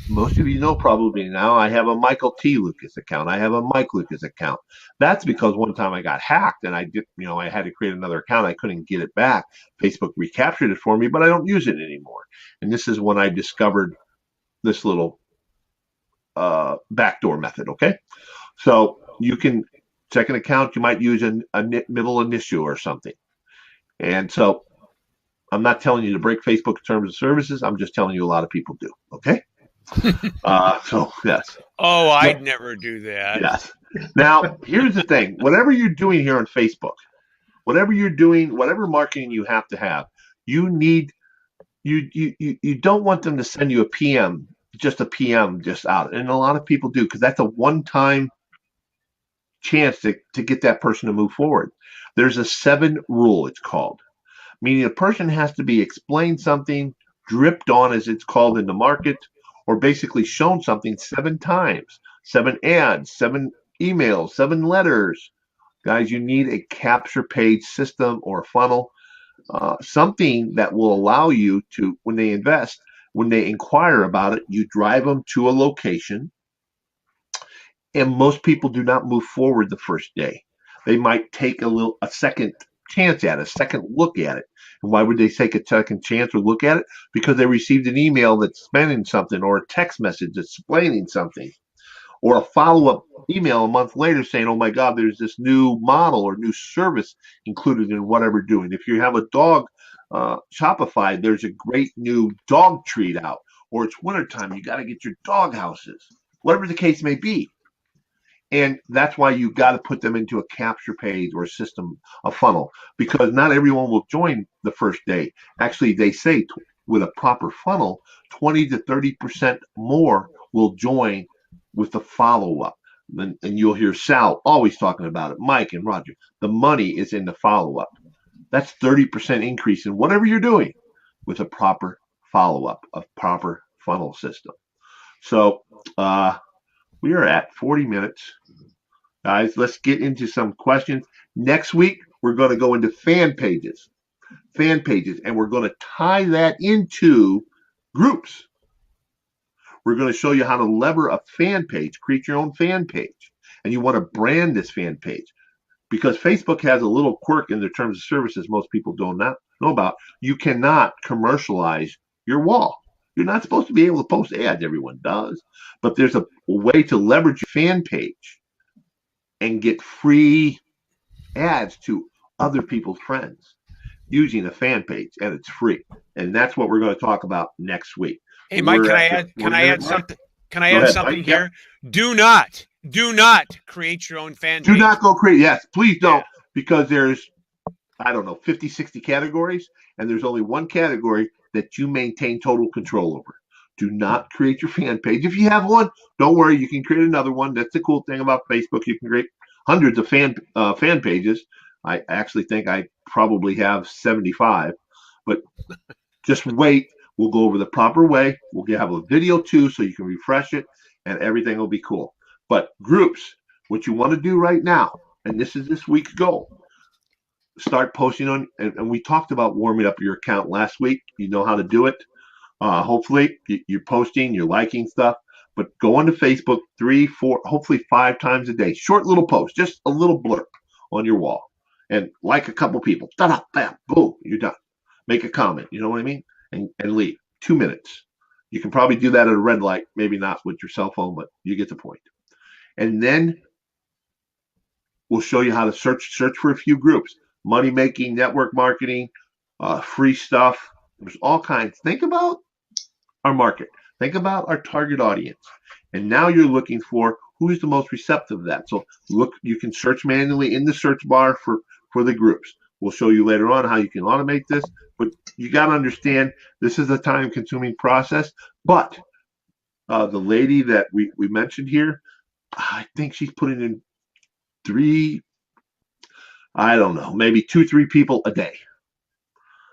Most of you know probably now I have a Michael T. Lucas account. I have a Mike Lucas account. That's because one time I got hacked and I had to create another account. I couldn't get it back. Facebook recaptured it for me, but I don't use it anymore. And this is when I discovered this little backdoor method, okay? So you can second account, you might use a middle initial or something. And so I'm not telling you to break Facebook terms of services. I'm just telling you a lot of people do, okay? So, yes. Oh, I'd never do that. Yes. Now, here's the thing. Whatever you're doing here on Facebook, whatever you're doing, whatever marketing you have to have, you don't want them to send you a PM just out. And a lot of people do because that's a one-time chance to get that person to move forward. There's a 7 rule, it's called, meaning a person has to be explained something, dripped on as it's called in the market, or basically shown something 7 times, 7 ads, 7 emails, 7 letters. Guys, you need a capture page system or funnel, something that will allow you to, when they inquire about it, you drive them to a location. And most people do not move forward the first day. They might take a second chance at it, a second look at it. And why would they take a second chance or look at it? Because they received an email that's explaining something, or a text message that's explaining something, or a follow-up email a month later saying, oh my God, there's this new model or new service included in whatever we're doing. If you have a dog Shopify, there's a great new dog treat out, or it's wintertime, you got to get your dog houses, whatever the case may be. And that's why you got to put them into a capture page or a system, a funnel, because not everyone will join the first day. Actually, they say with a proper funnel, 20 to 30% more will join with the follow-up. And you'll hear Sal always talking about it, Mike and Roger. The money is in the follow-up. That's 30% increase in whatever you're doing with a proper follow-up, a proper funnel system. So we are at 40 minutes. Guys, let's get into some questions. Next week, we're going to go into fan pages, and we're going to tie that into groups. We're going to show you how to lever a fan page, create your own fan page, and you want to brand this fan page because Facebook has a little quirk in their terms of services most people don't know about. You cannot commercialize your wall. You're not supposed to be able to post ads. Everyone does, but there's a way to leverage your fan page and get free ads to other people's friends using a fan page, and it's free. And that's what we're going to talk about next week. Hey, Mike, can I add something? Can I add something here? Do not create your own fan page. Do not go create. Yes, please don't, because there's, 50, 60 categories, and there's only one category that you maintain total control over. Do not create your fan page. If you have one, don't worry, you can create another one. That's the cool thing about Facebook. You can create hundreds of fan pages. I actually think I probably have 75, but just wait. We'll go over the proper way. We'll have a video too, so you can refresh it, and everything will be cool. But groups, what you want to do right now, and this is this week's goal, start posting on, and we talked about warming up your account last week. You know how to do it. Hopefully you're posting, you're liking stuff, but go onto Facebook 3, 4, hopefully 5 times a day. Short little post, just a little blurb on your wall, and like a couple people. Da-da, bam, boom, you're done. Make a comment. You know what I mean? And leave. 2 minutes. You can probably do that at a red light, maybe not with your cell phone, but you get the point. And then we'll show you how to search for a few groups: money making, network marketing, free stuff. There's all kinds. Think about our market. Think about our target audience. And now you're looking for who's the most receptive to that. So look, you can search manually in the search bar for the groups. We'll show you later on how you can automate this, but you got to understand this is a time consuming process. But the lady that we mentioned here, I think she's putting in I don't know, maybe 2-3 people a day.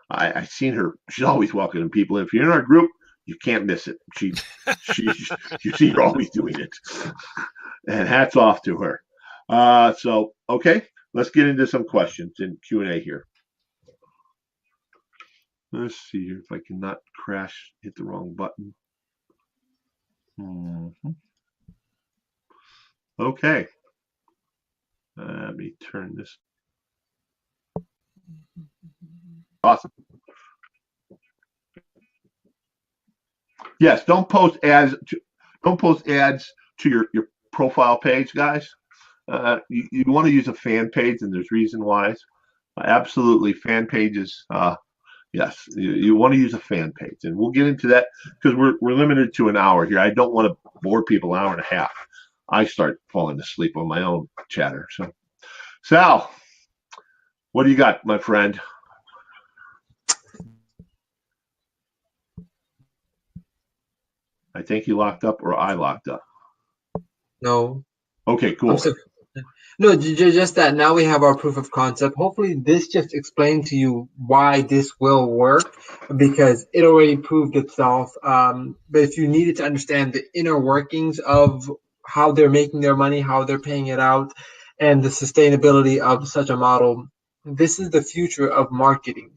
I've seen her. She's always welcoming people. If you're in our group, you can't miss it. She you see her always doing it. And hats off to her. So, okay, let's get into some questions in Q&A here. Let's see here if I cannot crash, hit the wrong button. Okay. Let me turn this. Awesome. Yes, don't post ads to your profile page, guys. You want to use a fan page, and there's reason why. Absolutely, fan pages. Yes, you want to use a fan page, and we'll get into that because we're limited to an hour here. I don't want to bore people an hour and a half. I start falling asleep on my own chatter. So, Sal, what do you got, my friend? I think you locked up, or I locked up. No. Okay, cool. No, just that now we have our proof of concept. Hopefully this just explained to you why this will work, because it already proved itself. But if you needed to understand the inner workings of how they're making their money, how they're paying it out, and the sustainability of such a model, this is the future of marketing,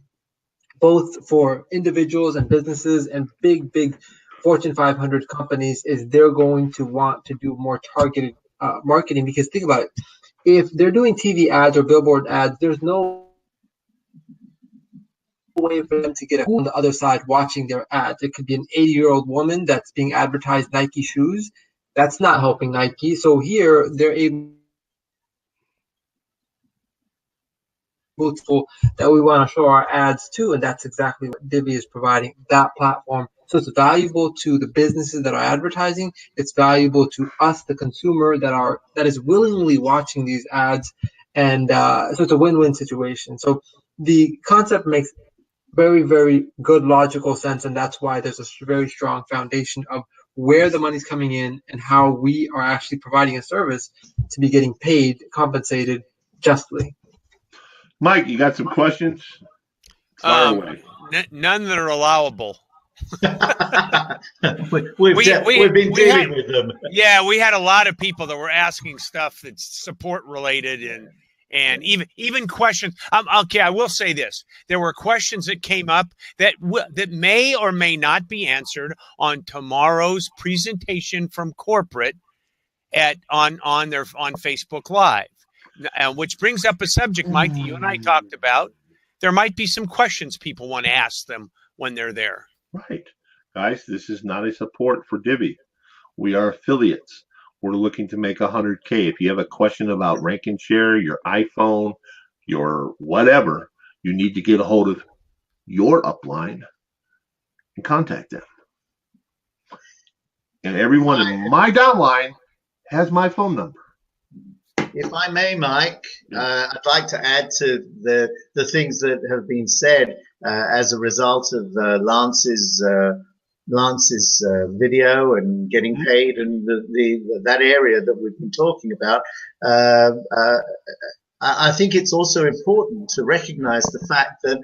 both for individuals and businesses and big Fortune 500 companies. Is they're going to want to do more targeted marketing, because think about it. If they're doing TV ads or billboard ads, there's no way for them to get on the other side watching their ads. It could be an 80-year-old woman that's being advertised Nike shoes. That's not helping Nike. So here they're able that we want to show our ads to, and that's exactly what Divvee is providing, that platform. So it's valuable to the businesses that are advertising. It's valuable to us, the consumer, that is willingly watching these ads, and so it's a win-win situation. So the concept makes very good logical sense, and that's why there's a very strong foundation of where the money's coming in and how we are actually providing a service to be getting paid, compensated justly. Mike, you got some questions? Fire away. None that are allowable. We've been dealing with them. Yeah, we had a lot of people that were asking stuff that's support related and even questions. Okay, I will say this: there were questions that came up that may or may not be answered on tomorrow's presentation from corporate on Facebook Live. Which brings up a subject, Mike, that you and I talked about. There might be some questions people want to ask them when they're there. Right. Guys, this is not a support for Divvee. We are affiliates. We're looking to make 100K. If you have a question about rank and share, your iPhone, your whatever, you need to get a hold of your upline and contact them. And everyone in my downline has my phone number. If I may, Mike, I'd like to add to the things that have been said as a result of Lance's video and getting paid, and that area that we've been talking about. I think it's also important to recognize the fact that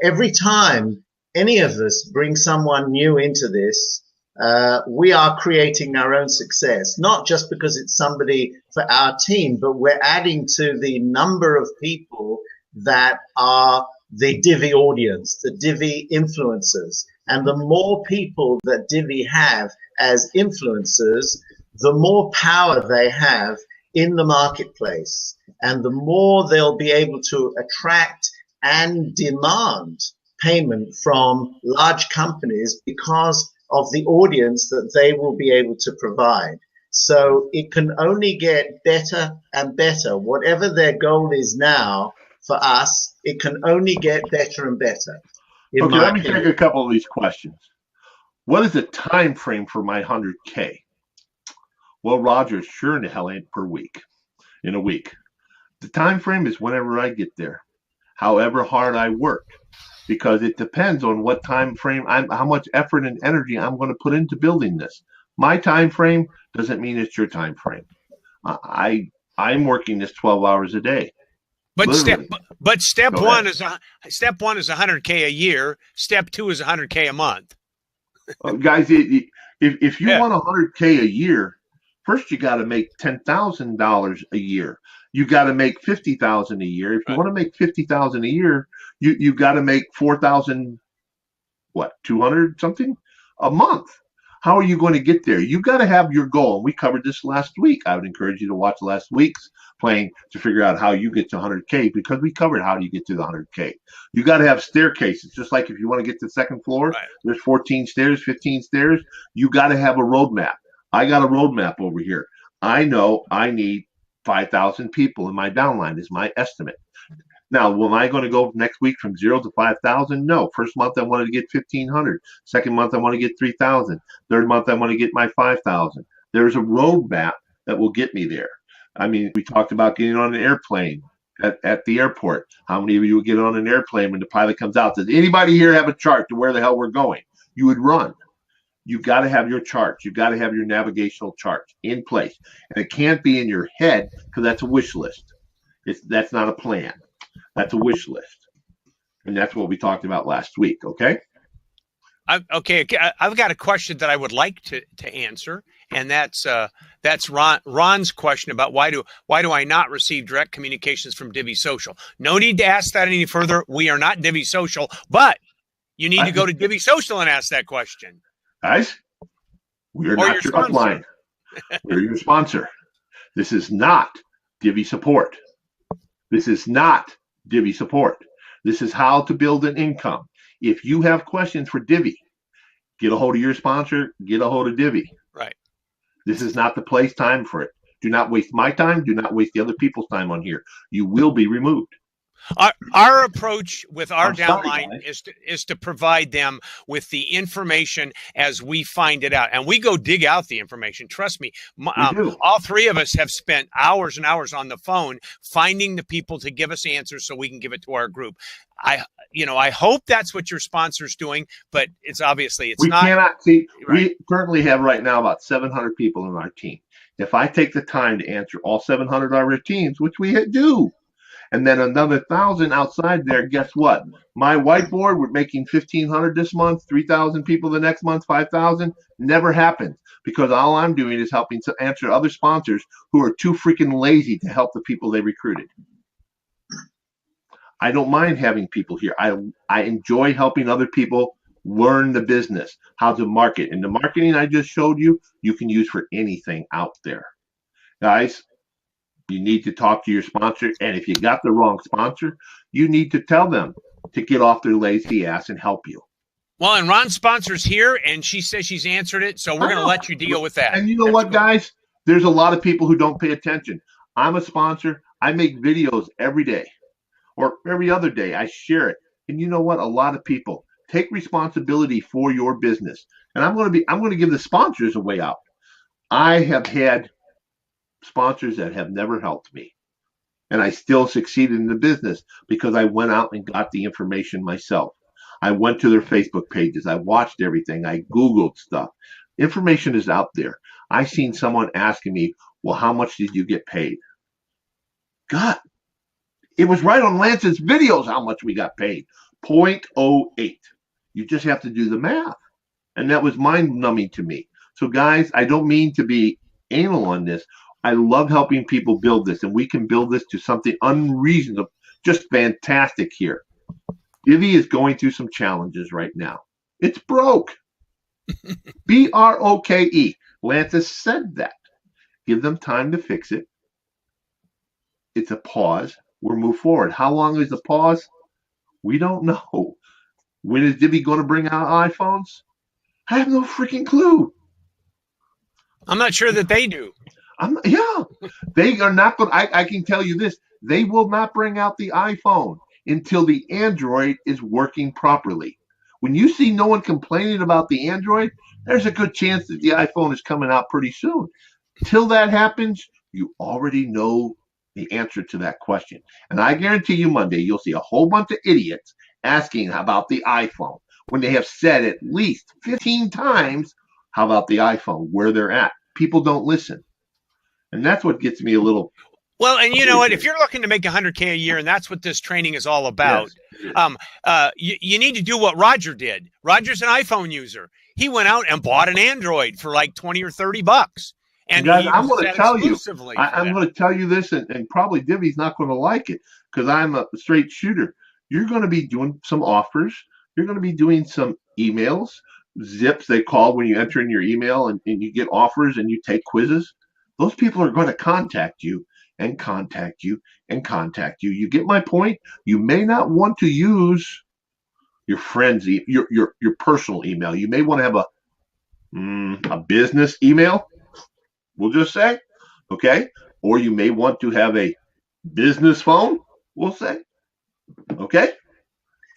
every time any of us bring someone new into this, we are creating our own success, not just because it's somebody for our team, but we're adding to the number of people that are the Divvee audience, the Divvee influencers. And the more people that Divvee have as influencers, the more power they have in the marketplace, and the more they'll be able to attract and demand payment from large companies, because of the audience that they will be able to provide. So it can only get better and better. Whatever their goal is now for us, it can only get better and better, in Okay, my let me take opinion. a couple of these questions. What is the time frame for my 100K? Well, Roger, sure in the hell ain't per week, in a week. The time frame is whenever I get there, however hard I work, because it depends on what time frame how much effort and energy I'm going to put into building this. My time frame doesn't mean it's your time frame. I'm working this 12 hours a day, But literally. step Go one ahead. is 100K a year. Step two is 100K a month. Guys, if you Yeah. want 100K a year, first you got to make $10,000 a year. You got to make 50,000 a year. If you Right. want to make 50,000 a year, you got to make 4,000, what, 200 something a month. How are you going to get there? You got to have your goal. And we covered this last week. I would encourage you to watch last week's playing to figure out how you get to 100K, because we covered how do you get to the 100K. You got to have staircases. Just like if you want to get to the second floor, Right. there's 14 stairs, 15 stairs. You got to have a roadmap. I got a roadmap over here. I know I need 5,000 people in my downline is my estimate. Now, am I going to go next week from 0 to 5,000? No. First month I wanted to get 1,500. Second month I want to get 3,000. Third month I want to get my 5,000. There's a roadmap that will get me there. I mean, we talked about getting on an airplane at the airport. How many of you would get on an airplane when the pilot comes out? Does anybody here have a chart to where the hell we're going? You would run. You got to have your charts. You got to have your navigational charts in place. And it can't be in your head, because that's a wish list. That's not a plan. That's a wish list. And that's what we talked about last week. Okay. Okay, I've got a question that I would like to answer, and that's Ron's question about why do I not receive direct communications from Divvee.Social? No need to ask that any further. We are not Divvee.Social, but you need to go to Divvee.Social and ask that question. Guys, we are Or not your your upline. We're your sponsor. This is not Divvee support. This is not Divvee support. This is how to build an income. If you have questions for Divvee, get a hold of your sponsor, get a hold of Divvee. Right. This is not the place time for it. Do not waste my time. Do not waste the other people's time on here. You will be removed. Our approach with our I'm sorry, downline guys. is to provide them with the information as we find it out, and we go dig out the information. Trust me, We do. all three of us have spent hours and hours on the phone finding the people to give us answers so we can give it to our group. I hope that's what your sponsor's doing, but it's obviously it's We not. cannot see. Right. We currently have right now about 700 people in our team. If I take the time to answer all 700 of our teams, which we do, and then another 1,000 outside there, guess what? My whiteboard, we're making 1,500 this month, 3,000 people the next month, 5,000. Never happens, because all I'm doing is helping to answer other sponsors who are too freaking lazy to help the people they recruited. I don't mind having people here. I enjoy helping other people learn the business, how to market. And the marketing I just showed you, you can use for anything out there. Guys, you need to talk to your sponsor. And if you got the wrong sponsor, you need to tell them to get off their lazy ass and help you. Well, and Ron's sponsor's here, and she says she's answered it, so we're going to let you deal with that. And you know what, guys? There's a lot of people who don't pay attention. I'm a sponsor. I make videos every day or every other day. I share it. And you know what? A lot of people take responsibility for your business. And I'm going to give the sponsors a way out. I have had sponsors that have never helped me, and I still succeeded in the business because I went out and got the information myself. I went to their Facebook pages. I watched everything. I Googled stuff. Information is out there. I seen someone asking me, well, how much did you get paid? God, it was right on Lance's videos how much we got paid. 0.08. You just have to do the math. And that was mind-numbing to me. So, guys, I don't mean to be anal on this. I love helping people build this, and we can build this to something unreasonable, just fantastic here. Divvee is going through some challenges right now. It's broke. BROKE. Lance has said that. Give them time to fix it. It's a pause. We'll move forward. How long is the pause? We don't know. When is Divvee going to bring out iPhones? I have no freaking clue. I'm not sure that they do. Yeah, they are not going. I can tell you this: they will not bring out the iPhone until the Android is working properly. When you see no one complaining about the Android, there's a good chance that the iPhone is coming out pretty soon. Till that happens, you already know the answer to that question. And I guarantee you, Monday, you'll see a whole bunch of idiots asking about the iPhone when they have said at least 15 times, how about the iPhone, where they're at. People don't listen. And that's what gets me a little. Well, and you know what? If you're looking to make 100K a year, and that's what this training is all about, yes, you need to do what Roger did. Roger's an iPhone user. He went out and bought an Android for like 20 or 30 bucks. And guys, I'm going to tell you, I'm going to tell you this, and probably Divvy's not going to like it because I'm a straight shooter. You're going to be doing some offers. You're going to be doing some emails, zips they call when you enter in your email and you get offers and you take quizzes. Those people are going to contact you and contact you and contact you. You get my point? You may not want to use your friend's your personal email. You may want to have a business email. We'll just say, okay, or you may want to have a business phone. We'll say, okay.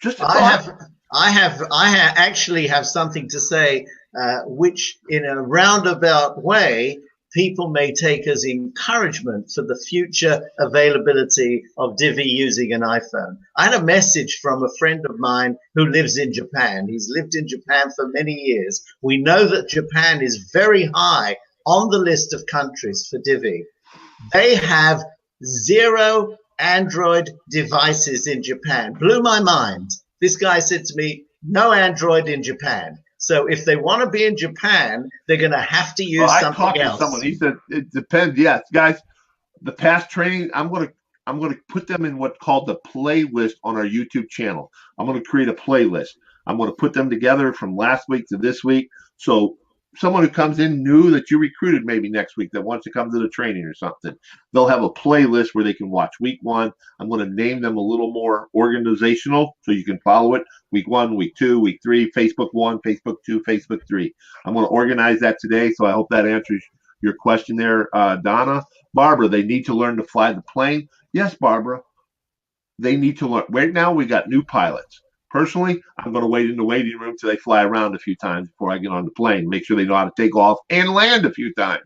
Just I actually have something to say, which in a roundabout way, people may take as encouragement for the future availability of Divvee using an iPhone. I had a message from a friend of mine who lives in Japan. He's lived in Japan for many years. We know that Japan is very high on the list of countries for Divvee. They have 0 Android devices in Japan. Blew my mind. This guy said to me, no Android in Japan. So if they want to be in Japan, they're going to have to use something else. To someone. He said it depends. Yes, guys. The past training, I'm going to put them in what's called the playlist on our YouTube channel. I'm going to create a playlist. I'm going to put them together from last week to this week. So someone who comes in new that you recruited maybe next week that wants to come to the training or something, they'll have a playlist where they can watch week 1. I'm going to name them a little more organizational so you can follow it. Week 1, week 2, week 3, Facebook 1, Facebook 2, Facebook 3. I'm going to organize that today, so I hope that answers your question there, Donna. Barbara, they need to learn to fly the plane. Yes, Barbara, they need to learn. Right now, we got new pilots. Personally, I'm going to wait in the waiting room till they fly around a few times before I get on the plane. Make sure they know how to take off and land a few times.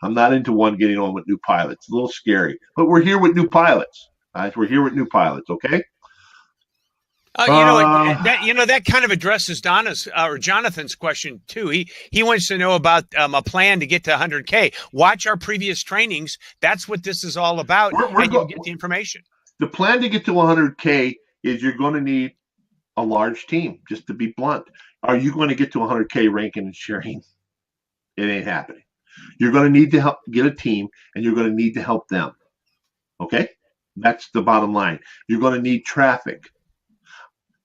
I'm not into getting on with new pilots. It's a little scary. But we're here with new pilots. Guys, we're here with new pilots, okay? That kind of addresses Donna's or Jonathan's question too. He wants to know about a plan to get to 100K. Watch our previous trainings. That's what this is all about, and you'll get the information. The plan to get to 100K is you're going to need a large team, just to be blunt. Are you going to get to 100K ranking and sharing? It ain't happening. You're going to need to help get a team, and you're going to need to help them. Okay? That's the bottom line. You're going to need traffic.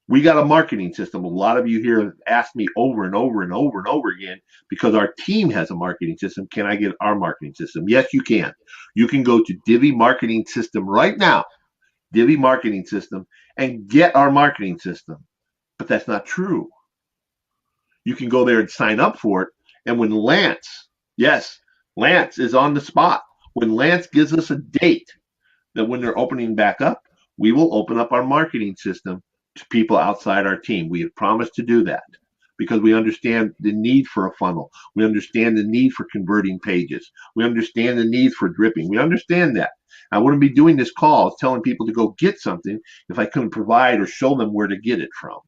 We got a marketing system. A lot of you here have asked me over and over and over and over again because our team has a marketing system. Can I get our marketing system? Yes, you can. You can go to Divvee Marketing System right now, Divvee Marketing System, and get our marketing system. But that's not true. You can go there and sign up for it. And when Lance is on the spot. When Lance gives us a date that when they're opening back up, we will open up our marketing system to people outside our team. We have promised to do that because we understand the need for a funnel. We understand the need for converting pages. We understand the need for dripping. We understand that. I wouldn't be doing this call telling people to go get something if I couldn't provide or show them where to get it from.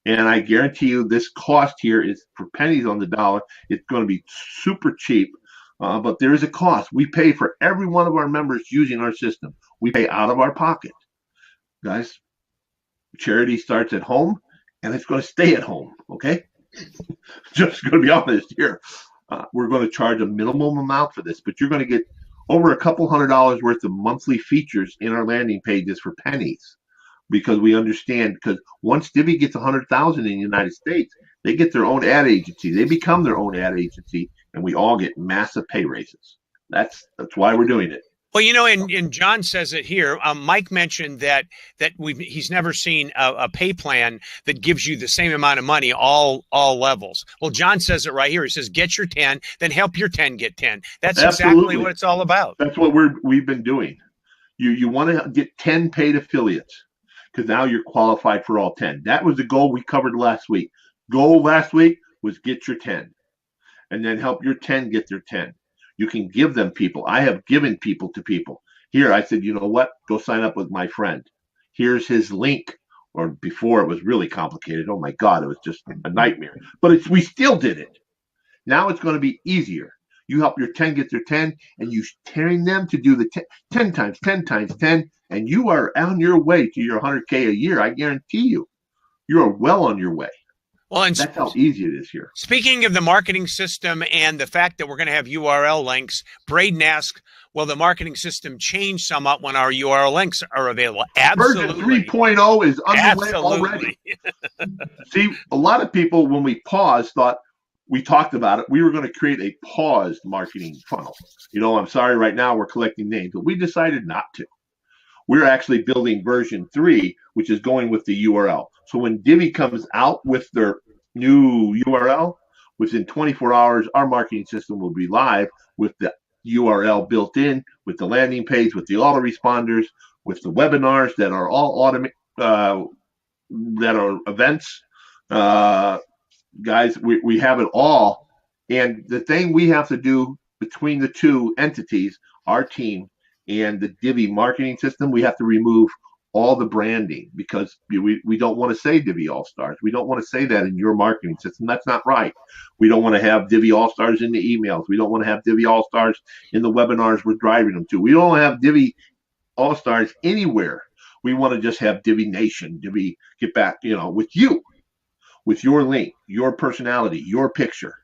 And I guarantee you this cost here is for pennies on the dollar. It's going to be super cheap, but there is a cost. We pay for every one of our members using our system. We pay out of our pocket. Guys, charity starts at home, and it's going to stay at home, okay? Just going to be honest here. We're going to charge a minimum amount for this, but you're going to get over a couple $100 worth of monthly features in our landing pages for pennies because we understand, because once Divvee gets 100,000 in the United States, they get their own ad agency. They become their own ad agency, and we all get massive pay raises. That's why we're doing it. Well, you know, and John says it here. Mike mentioned that he's never seen a pay plan that gives you the same amount of money all levels. Well, John says it right here. He says, "Get your 10, then help your 10 get 10." That's exactly what it's all about. That's what we've been doing. You want to get 10 paid affiliates because now you're qualified for all 10. That was the goal we covered last week. Goal last week was get your 10, and then help your 10 get their 10. You can give them people. I have given people to people. Here, I said, you know what? Go sign up with my friend. Here's his link. Or before it was really complicated. Oh my God, it was just a nightmare. But we still did it. Now it's going to be easier. You help your 10 get their 10, and you train them to do the 10 times 10 times 10, and you are on your way to your 100K a year. I guarantee you. You are well on your way. Well, and that's how easy it is here. Speaking of the marketing system and the fact that we're going to have URL links, Braden asks, will the marketing system change somewhat when our URL links are available? Absolutely. Version 3.0 is underway already. See, a lot of people, when we paused, thought we talked about it. We were going to create a paused marketing funnel. You know, I'm sorry, right now we're collecting names, but we decided not to. We're actually building version 3, which is going with the URL. So when Divvee comes out with their new URL, within 24 hours, our marketing system will be live with the URL built in, with the landing page, with the autoresponders, with the webinars that are all that are events. Guys, we have it all. And the thing we have to do between the two entities, our team and the Divvee marketing system, we have to remove all the branding because we don't want to say Divvee All Stars. We don't want to say that in your marketing system. That's not right. We don't want to have Divvee All Stars in the emails. We don't want to have Divvee All Stars in the webinars we're driving them to. We don't have Divvee All Stars anywhere. We want to just have Divvee Nation, Divvee get back, you know, with you, with your link, your personality, your picture,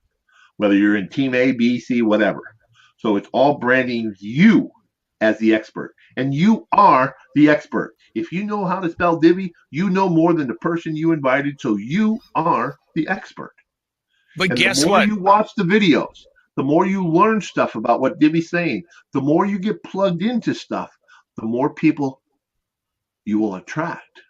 whether you're in team A, B, C, whatever. So it's all branding you as the expert, and you are the expert. If you know how to spell Divvee, you know more than the person you invited, so you are the expert. But and guess the more what? you watch the videos, the more you learn stuff about what Divvee's saying, the more you get plugged into stuff, the more people you will attract.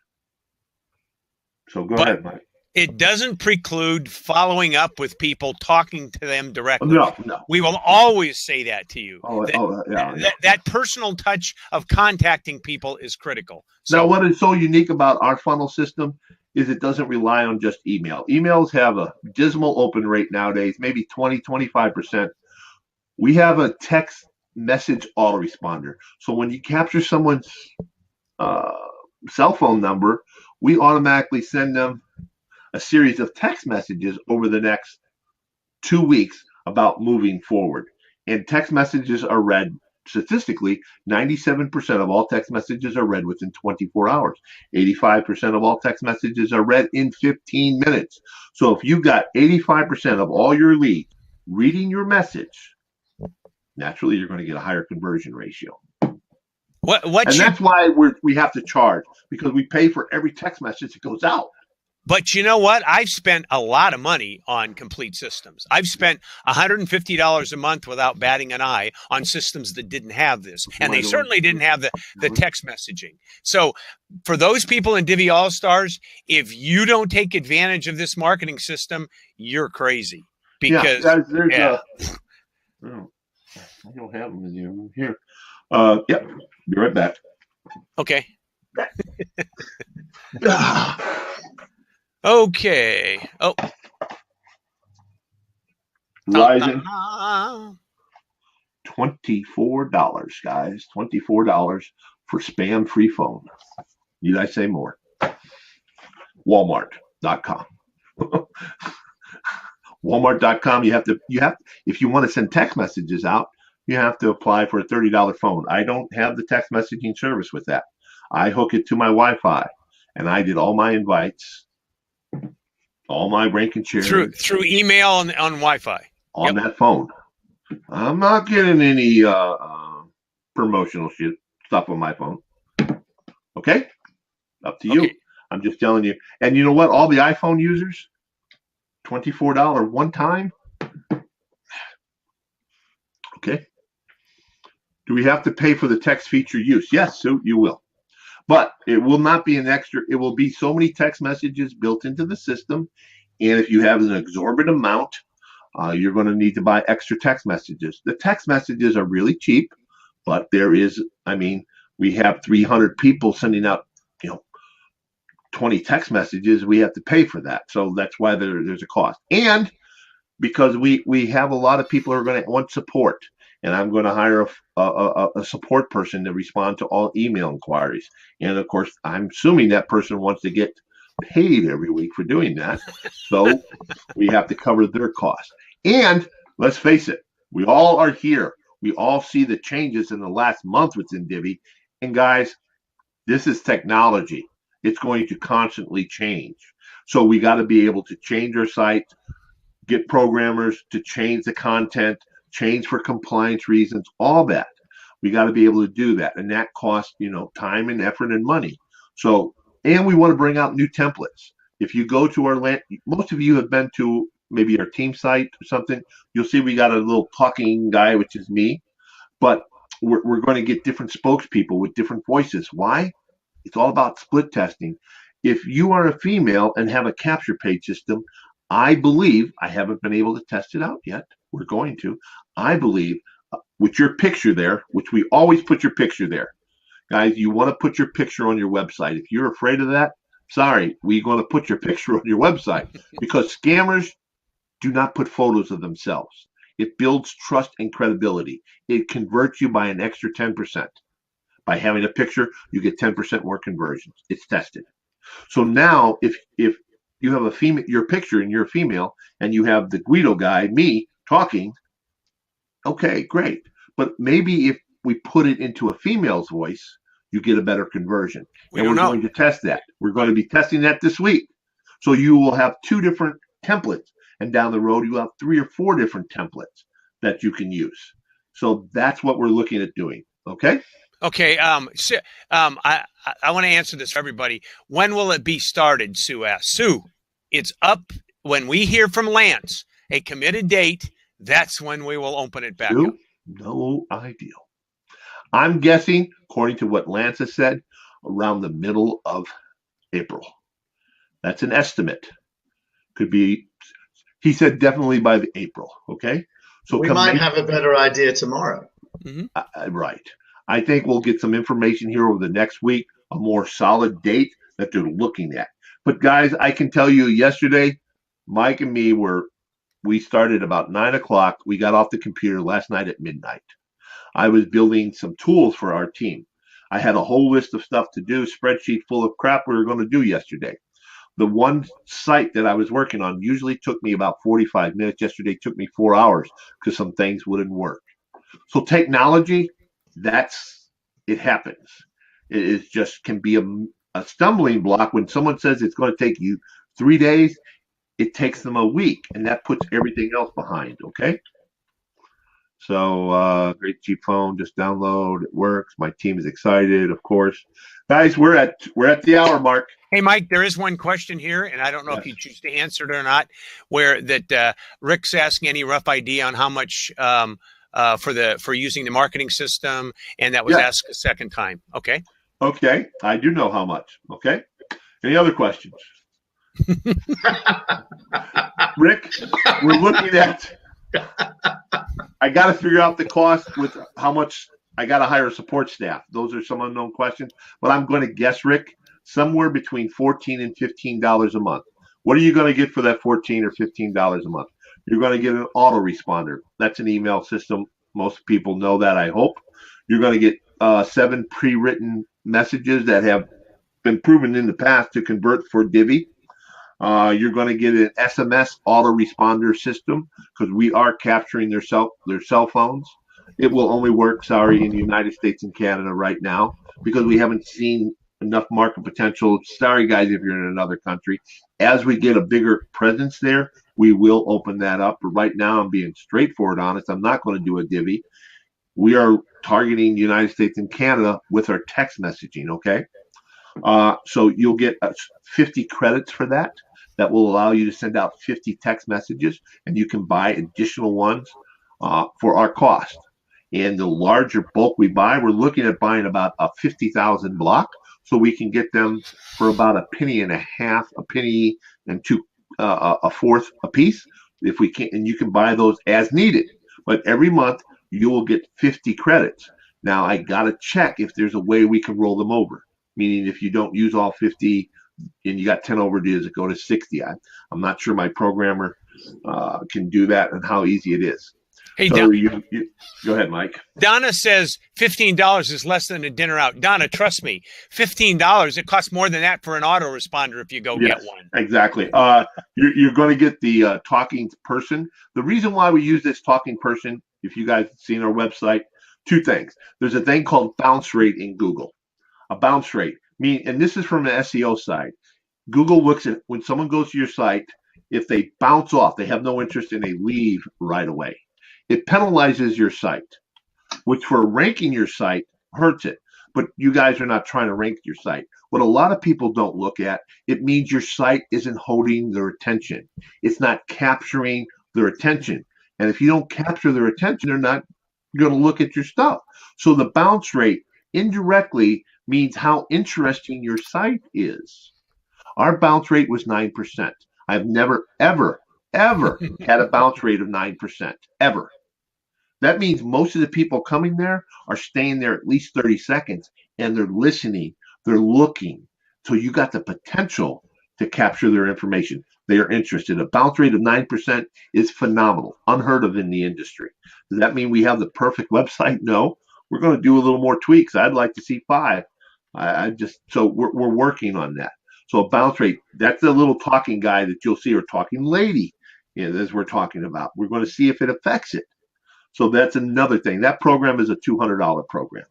So go ahead, Mike. It doesn't preclude following up with people, talking to them directly. No. We will always say that to you. That personal touch of contacting people is critical. So, now, what is so unique about our funnel system is it doesn't rely on just email. Emails have a dismal open rate nowadays, maybe 20, 25%. We have a text message autoresponder. So when you capture someone's cell phone number, we automatically send them a series of text messages over the next 2 weeks about moving forward. And text messages are read statistically. 97% of all text messages are read within 24 hours. 85% of all text messages are read in 15 minutes. So if you've got 85% of all your leads reading your message, naturally you're going to get a higher conversion ratio. That's why we have to charge, because we pay for every text message that goes out. But you know what? I've spent a lot of money on complete systems. I've spent $150 a month without batting an eye on systems that didn't have this. And they certainly didn't have the text messaging. So for those people in Divvee All Stars, if you don't take advantage of this marketing system, you're crazy. Because I don't have them in here. Yep. Be right back. Okay. Okay. Oh. Rising. $24, guys. $24 for spam-free phone. Need I say more? Walmart.com. Walmart.com. You have if you want to send text messages out, you have to apply for a $30 phone. I don't have the text messaging service with that. I hook it to my Wi-Fi, and I did all my invites, all my rank and share through email on Wi-Fi on that phone. I'm not getting any promotional stuff on my phone. Okay, up to you. I'm just telling you. And you know what? All the iPhone users, $24 one time. Okay. Do we have to pay for the text feature use? Yes, Sue, you will. But it will not be an extra. It will be so many text messages built into the system. And if you have an exorbitant amount, you're going to need to buy extra text messages. The text messages are really cheap, but there is, I mean, we have 300 people sending out, 20 text messages. We have to pay for that. So that's why there's a cost. And because we have a lot of people who are going to want support. And I'm going to hire a support person to respond to all email inquiries. And of course, I'm assuming that person wants to get paid every week for doing that. So we have to cover their costs. And let's face it, we all are here. We all see the changes in the last month within Divvee. And guys, this is technology. It's going to constantly change. So we got to be able to change our site, get programmers to change the content, change for compliance reasons, all that. We got to be able to do that. And that costs, time and effort and money. So, and we want to bring out new templates. If you go to our land, most of you have been to maybe our team site or something, you'll see we got a little talking guy, which is me. But we're going to get different spokespeople with different voices. Why? It's all about split testing. If you are a female and have a capture page system, I believe, I haven't been able to test it out yet. We're going to. I believe with your picture there, which we always put your picture there. Guys, you want to put your picture on your website. If you're afraid of that, sorry, we're going to put your picture on your website because scammers do not put photos of themselves. It builds trust and credibility. It converts you by an extra 10%. By having a picture, you get 10% more conversions. It's tested. So now, if you have a female, your picture and you're a female, and you have the Guido guy, me, talking, okay, great. But maybe if we put it into a female's voice, you get a better conversion. And we're going to test that. We're going to be testing that this week. So you will have 2 different templates, and down the road, you have 3 or 4 different templates that you can use. So that's what we're looking at doing. Okay. Okay. I want to answer this for everybody. When will it be started? Sue asked. Sue, it's up when we hear from Lance a committed date. That's when we will open it back up. No idea. I'm guessing, according to what Lance has said, around the middle of April. That's an estimate. Could be. He said definitely by the April. Okay. So we might have a better idea tomorrow. Mm-hmm. Right. I think we'll get some information here over the next week, a more solid date that they're looking at. But guys, I can tell you yesterday, Mike and me we started about 9 o'clock. We got off the computer last night at midnight. I was building some tools for our team. I had a whole list of stuff to do, spreadsheet full of crap we were going to do yesterday. The one site that I was working on usually took me about 45 minutes. Yesterday took me 4 hours because some things wouldn't work. So technology, it happens. It is just can be a stumbling block. When someone says it's going to take you 3 days, it takes them a week, and that puts everything else behind. Okay. So great cheap phone, just download. It works. My team is excited, of course. Guys, we're at the hour mark. Hey, Mike, there is one question here, and I don't know if you choose to answer it or not. Where that Rick's asking any rough idea on how much for using the marketing system, and that was asked a second time. Okay. Okay, I do know how much. Okay. Any other questions? Rick, we're looking at. I got to figure out the cost with how much I got to hire support staff. Those are some unknown questions, but I'm going to guess, Rick, somewhere between $14 and $15 a month. What are you going to get for that $14 or $15 a month? You're going to get an autoresponder. That's an email system. Most people know that, I hope. You're going to get 7 pre-written messages that have been proven in the past to convert for Divvee. You're going to get an SMS autoresponder system because we are capturing their cell phones. It will only work, in the United States and Canada right now because we haven't seen enough market potential. Sorry, guys, if you're in another country. As we get a bigger presence there, we will open that up. But right now, I'm being straightforward honest. I'm not going to do a Divvee. We are targeting the United States and Canada with our text messaging, okay? So you'll get 50 credits for that. That will allow you to send out 50 text messages, and you can buy additional ones for our cost. And the larger bulk we buy, we're looking at buying about a 50,000 block, so we can get them for about a penny and a half, a penny and a fourth a piece. If we can, and you can buy those as needed. But every month you will get 50 credits. Now I gotta check if there's a way we can roll them over. Meaning, if you don't use all 50 and you got 10 overdues, it go to 60. I'm not sure my programmer can do that and how easy it is. Hey, so you go ahead, Mike. Donna says $15 is less than a dinner out. Donna, trust me, $15. It costs more than that for an autoresponder if you go get one. Exactly. You're going to get the talking person. The reason why we use this talking person, if you guys have seen our website, two things. There's a thing called bounce rate in Google. A bounce rate, and this is from the SEO side. Google looks at when someone goes to your site, if they bounce off, they have no interest and they leave right away. It penalizes your site, which for ranking your site hurts it. But you guys are not trying to rank your site. What a lot of people don't look at, it means your site isn't holding their attention. It's not capturing their attention. And if you don't capture their attention, they're not going to look at your stuff. So the bounce rate indirectly means how interesting your site is. Our bounce rate was 9%. I've never, ever had a bounce rate of 9%, ever. That means most of the people coming there are staying there at least 30 seconds, and they're listening, they're looking. So you got the potential to capture their information. They are interested. A bounce rate of 9% is phenomenal, unheard of in the industry. Does that mean we have the perfect website? No. We're going to do a little more tweaks. I'd like to see 5. So we're working on that. So a bounce rate, that's a little talking guy that you'll see, or talking lady, as we're talking about. We're going to see if it affects it. So that's another thing. That program is a $200 program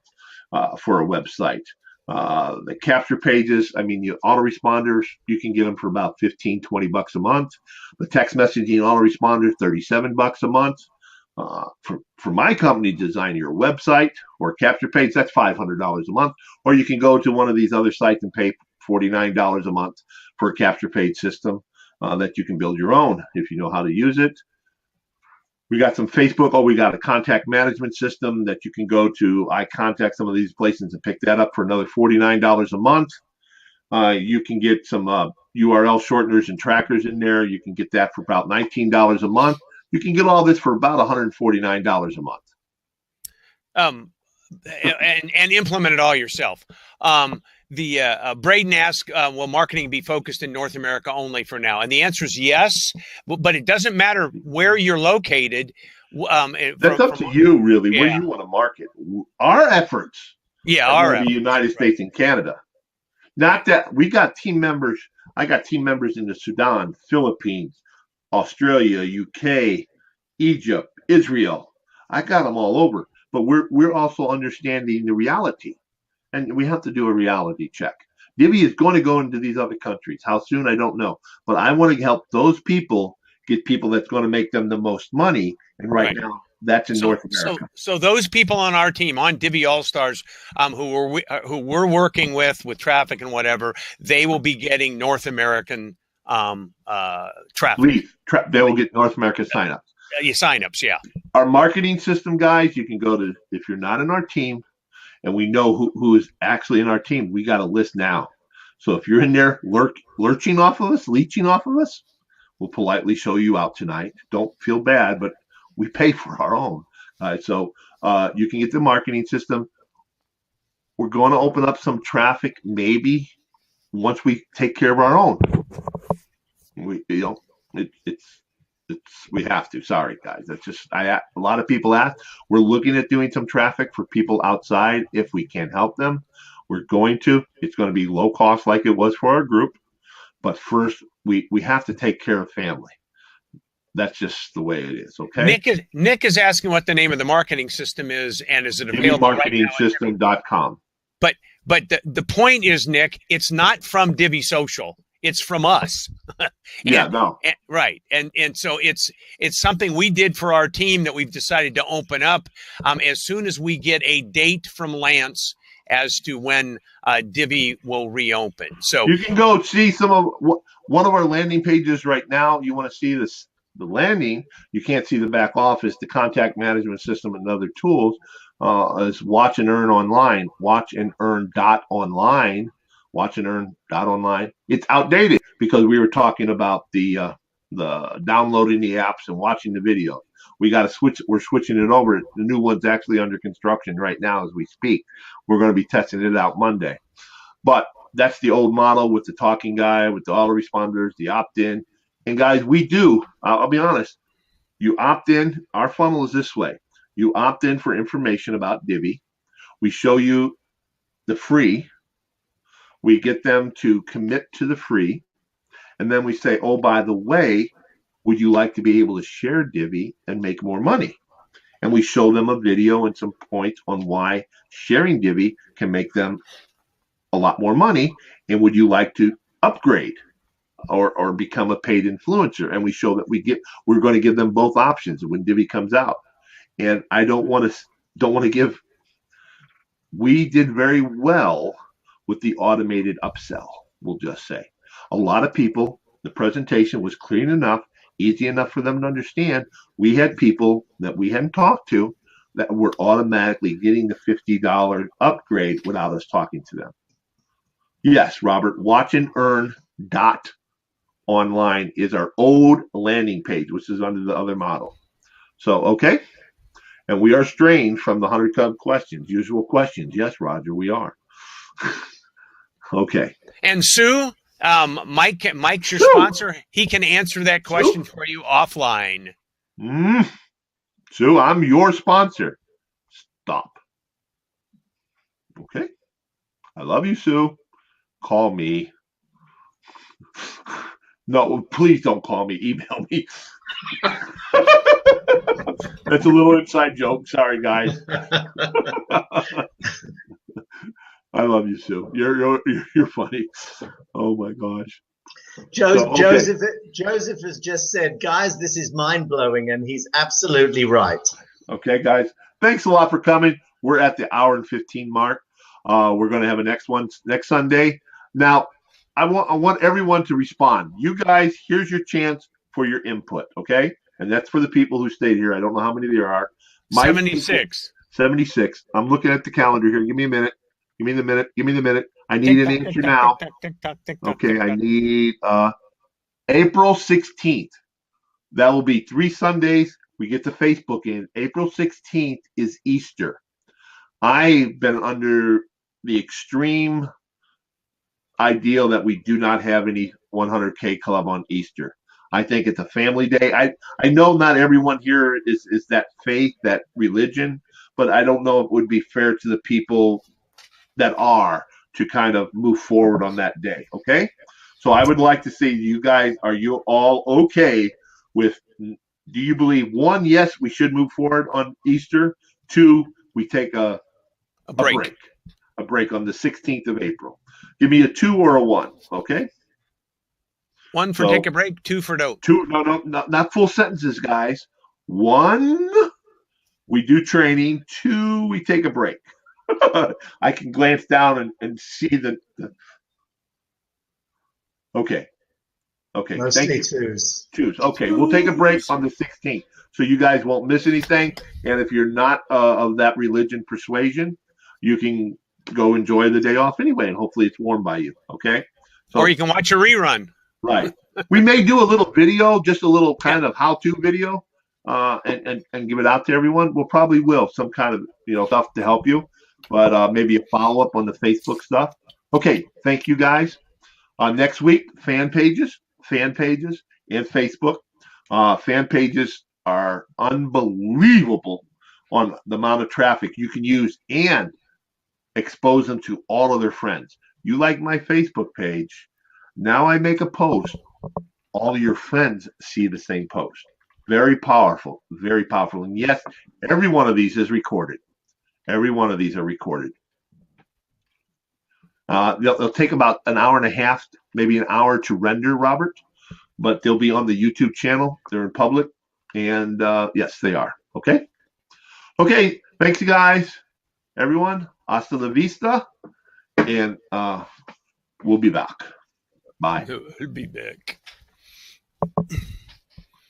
for a website. The capture pages, the autoresponders, you can get them for about $15, $20 a month. The text messaging autoresponders, $37 a month. For my company, design your website or capture page, that's $500 a month. Or you can go to one of these other sites and pay $49 a month for a capture page system that you can build your own if you know how to use it. We got some Facebook. We got a contact management system that you can go to. I contact some of these places and pick that up for another $49 a month. You can get some URL shorteners and trackers in there. You can get that for about $19 a month. You can get all this for about $149 a month. And implement it all yourself. Braden asked, will marketing be focused in North America only for now? And the answer is yes, but it doesn't matter where you're located. That's up to you, really, where you want to market. Our efforts are in the United States and Canada. Not that we got team members. I got team members in the Sudan, Philippines, Australia, UK, Egypt, Israel. I got them all over. But we're also understanding the reality. And we have to do a reality check. Divvee is going to go into these other countries. How soon, I don't know. But I want to help those people get people that's going to make them the most money. And right now, that's in North America. So those people on our team, on Divvee All Stars, who we're working with traffic and whatever, they will be getting North American traffic. They will get North American signups. Signups, yeah. Our marketing system, guys, you can go to, if you're not in our team, and we know who is actually in our team, we got a list now. So if you're in there leeching off of us, we'll politely show you out tonight. Don't feel bad, but we pay for our own. So you can get the marketing system. We're going to open up some traffic maybe once we take care of our own. We have to. Sorry, guys. That's just a lot of people ask. We're looking at doing some traffic for people outside if we can help them. We're going to. It's going to be low cost like it was for our group. But first, we have to take care of family. That's just the way it is. Okay. Nick is asking what the name of the marketing system is, and is it available DivveeMarketingSystem.com. But the point is, Nick, it's not from Divvee.Social. It's from us. Right. And so it's something we did for our team that we've decided to open up as soon as we get a date from Lance as to when Divvee will reopen. So you can go see one of our landing pages right now. You want to see the landing, you can't see the back office, the contact management system, and other tools. Is Watch and Earn Online, Watch and Earn .online, Watch and Earn .online. It's outdated because we were talking about the downloading the apps and watching the video. We got to switch. We're switching it over. The new one's actually under construction right now as we speak. We're going to be testing it out Monday. But that's the old model with the talking guy, with the autoresponders, the opt-in. And guys, we do. I'll be honest. You opt in. Our funnel is this way. You opt in for information about Divvee. We show you the free. We get them to commit to the free. And then we say, oh, by the way, would you like to be able to share Divvee and make more money? And we show them a video and some points on why sharing Divvee can make them a lot more money. And would you like to upgrade or become a paid influencer? And we show that we're going to give them both options when Divvee comes out. And I don't want to give. We did very well with the automated upsell. We'll just say a lot of people. The presentation was clean enough, easy enough for them to understand. We had people that we hadn't talked to that were automatically getting the $50 upgrade without us talking to them. Yes, Robert, Watch and Earn .online is our old landing page, which is under the other model. So, okay. And we are straying from the 100 Cub questions, usual questions. Yes, Roger, we are. Okay. And Sue, Mike's your sponsor. He can answer that question for you offline. Sue, I'm your sponsor. Stop. Okay. I love you, Sue. Call me. No, please don't call me. Email me. That's a little inside joke. Sorry, guys. I love you, Sue. You're funny. Oh my gosh. Joseph has just said, guys, this is mind blowing, and he's absolutely right. Okay, guys. Thanks a lot for coming. We're at the hour and 15 mark. We're going to have a next one next Sunday. Now, I want everyone to respond. You guys, here's your chance for your input, okay? And that's for the people who stayed here. I don't know how many there are. 76. 76. I'm looking at the calendar here. Give me a minute. Give me the minute. Give me the minute. I need an answer now. Okay, I need April 16th. That will be 3 Sundays. We get the Facebook in. April 16th is Easter. I've been under the extreme ideal that we do not have any 100K club on Easter. I think it's a family day. I know not everyone here is that faith, that religion, but I don't know if it would be fair to the people that are to kind of move forward on that day. Okay. So I would like to see you guys, are you all okay with, do you believe 1, yes, we should move forward on Easter. 2, we take a break on the 16th of April. Give me a 2 or a 1. Okay. 1 for take a break, 2 for don't. 2, no, not full sentences, guys. 1, we do training. 2, we take a break. I can glance down and see the okay. Mostly thank you. twos. Okay, we'll take a break on the 16th, so you guys won't miss anything. And if you're not of that religion persuasion, you can go enjoy the day off anyway, and hopefully it's warm by you. Okay. So, or you can watch a rerun. Right. We may do a little video, just a little kind of how-to video, and give it out to everyone. We'll probably some kind of stuff to help you. But maybe a follow-up on the Facebook stuff. Okay, thank you guys. Next week, fan pages, and Facebook. Fan pages are unbelievable on the amount of traffic you can use and expose them to all of their friends. You like my Facebook page. Now I make a post. All of your friends see the same post. Very powerful, very powerful. And yes, every one of these is recorded. Every one of these are recorded. They'll take about an hour and a half, maybe an hour to render, Robert, but they'll be on the YouTube channel. They're in public, and yes, they are. Okay? Okay, thanks, you guys. Everyone, hasta la vista, and we'll be back. Bye. We'll be back.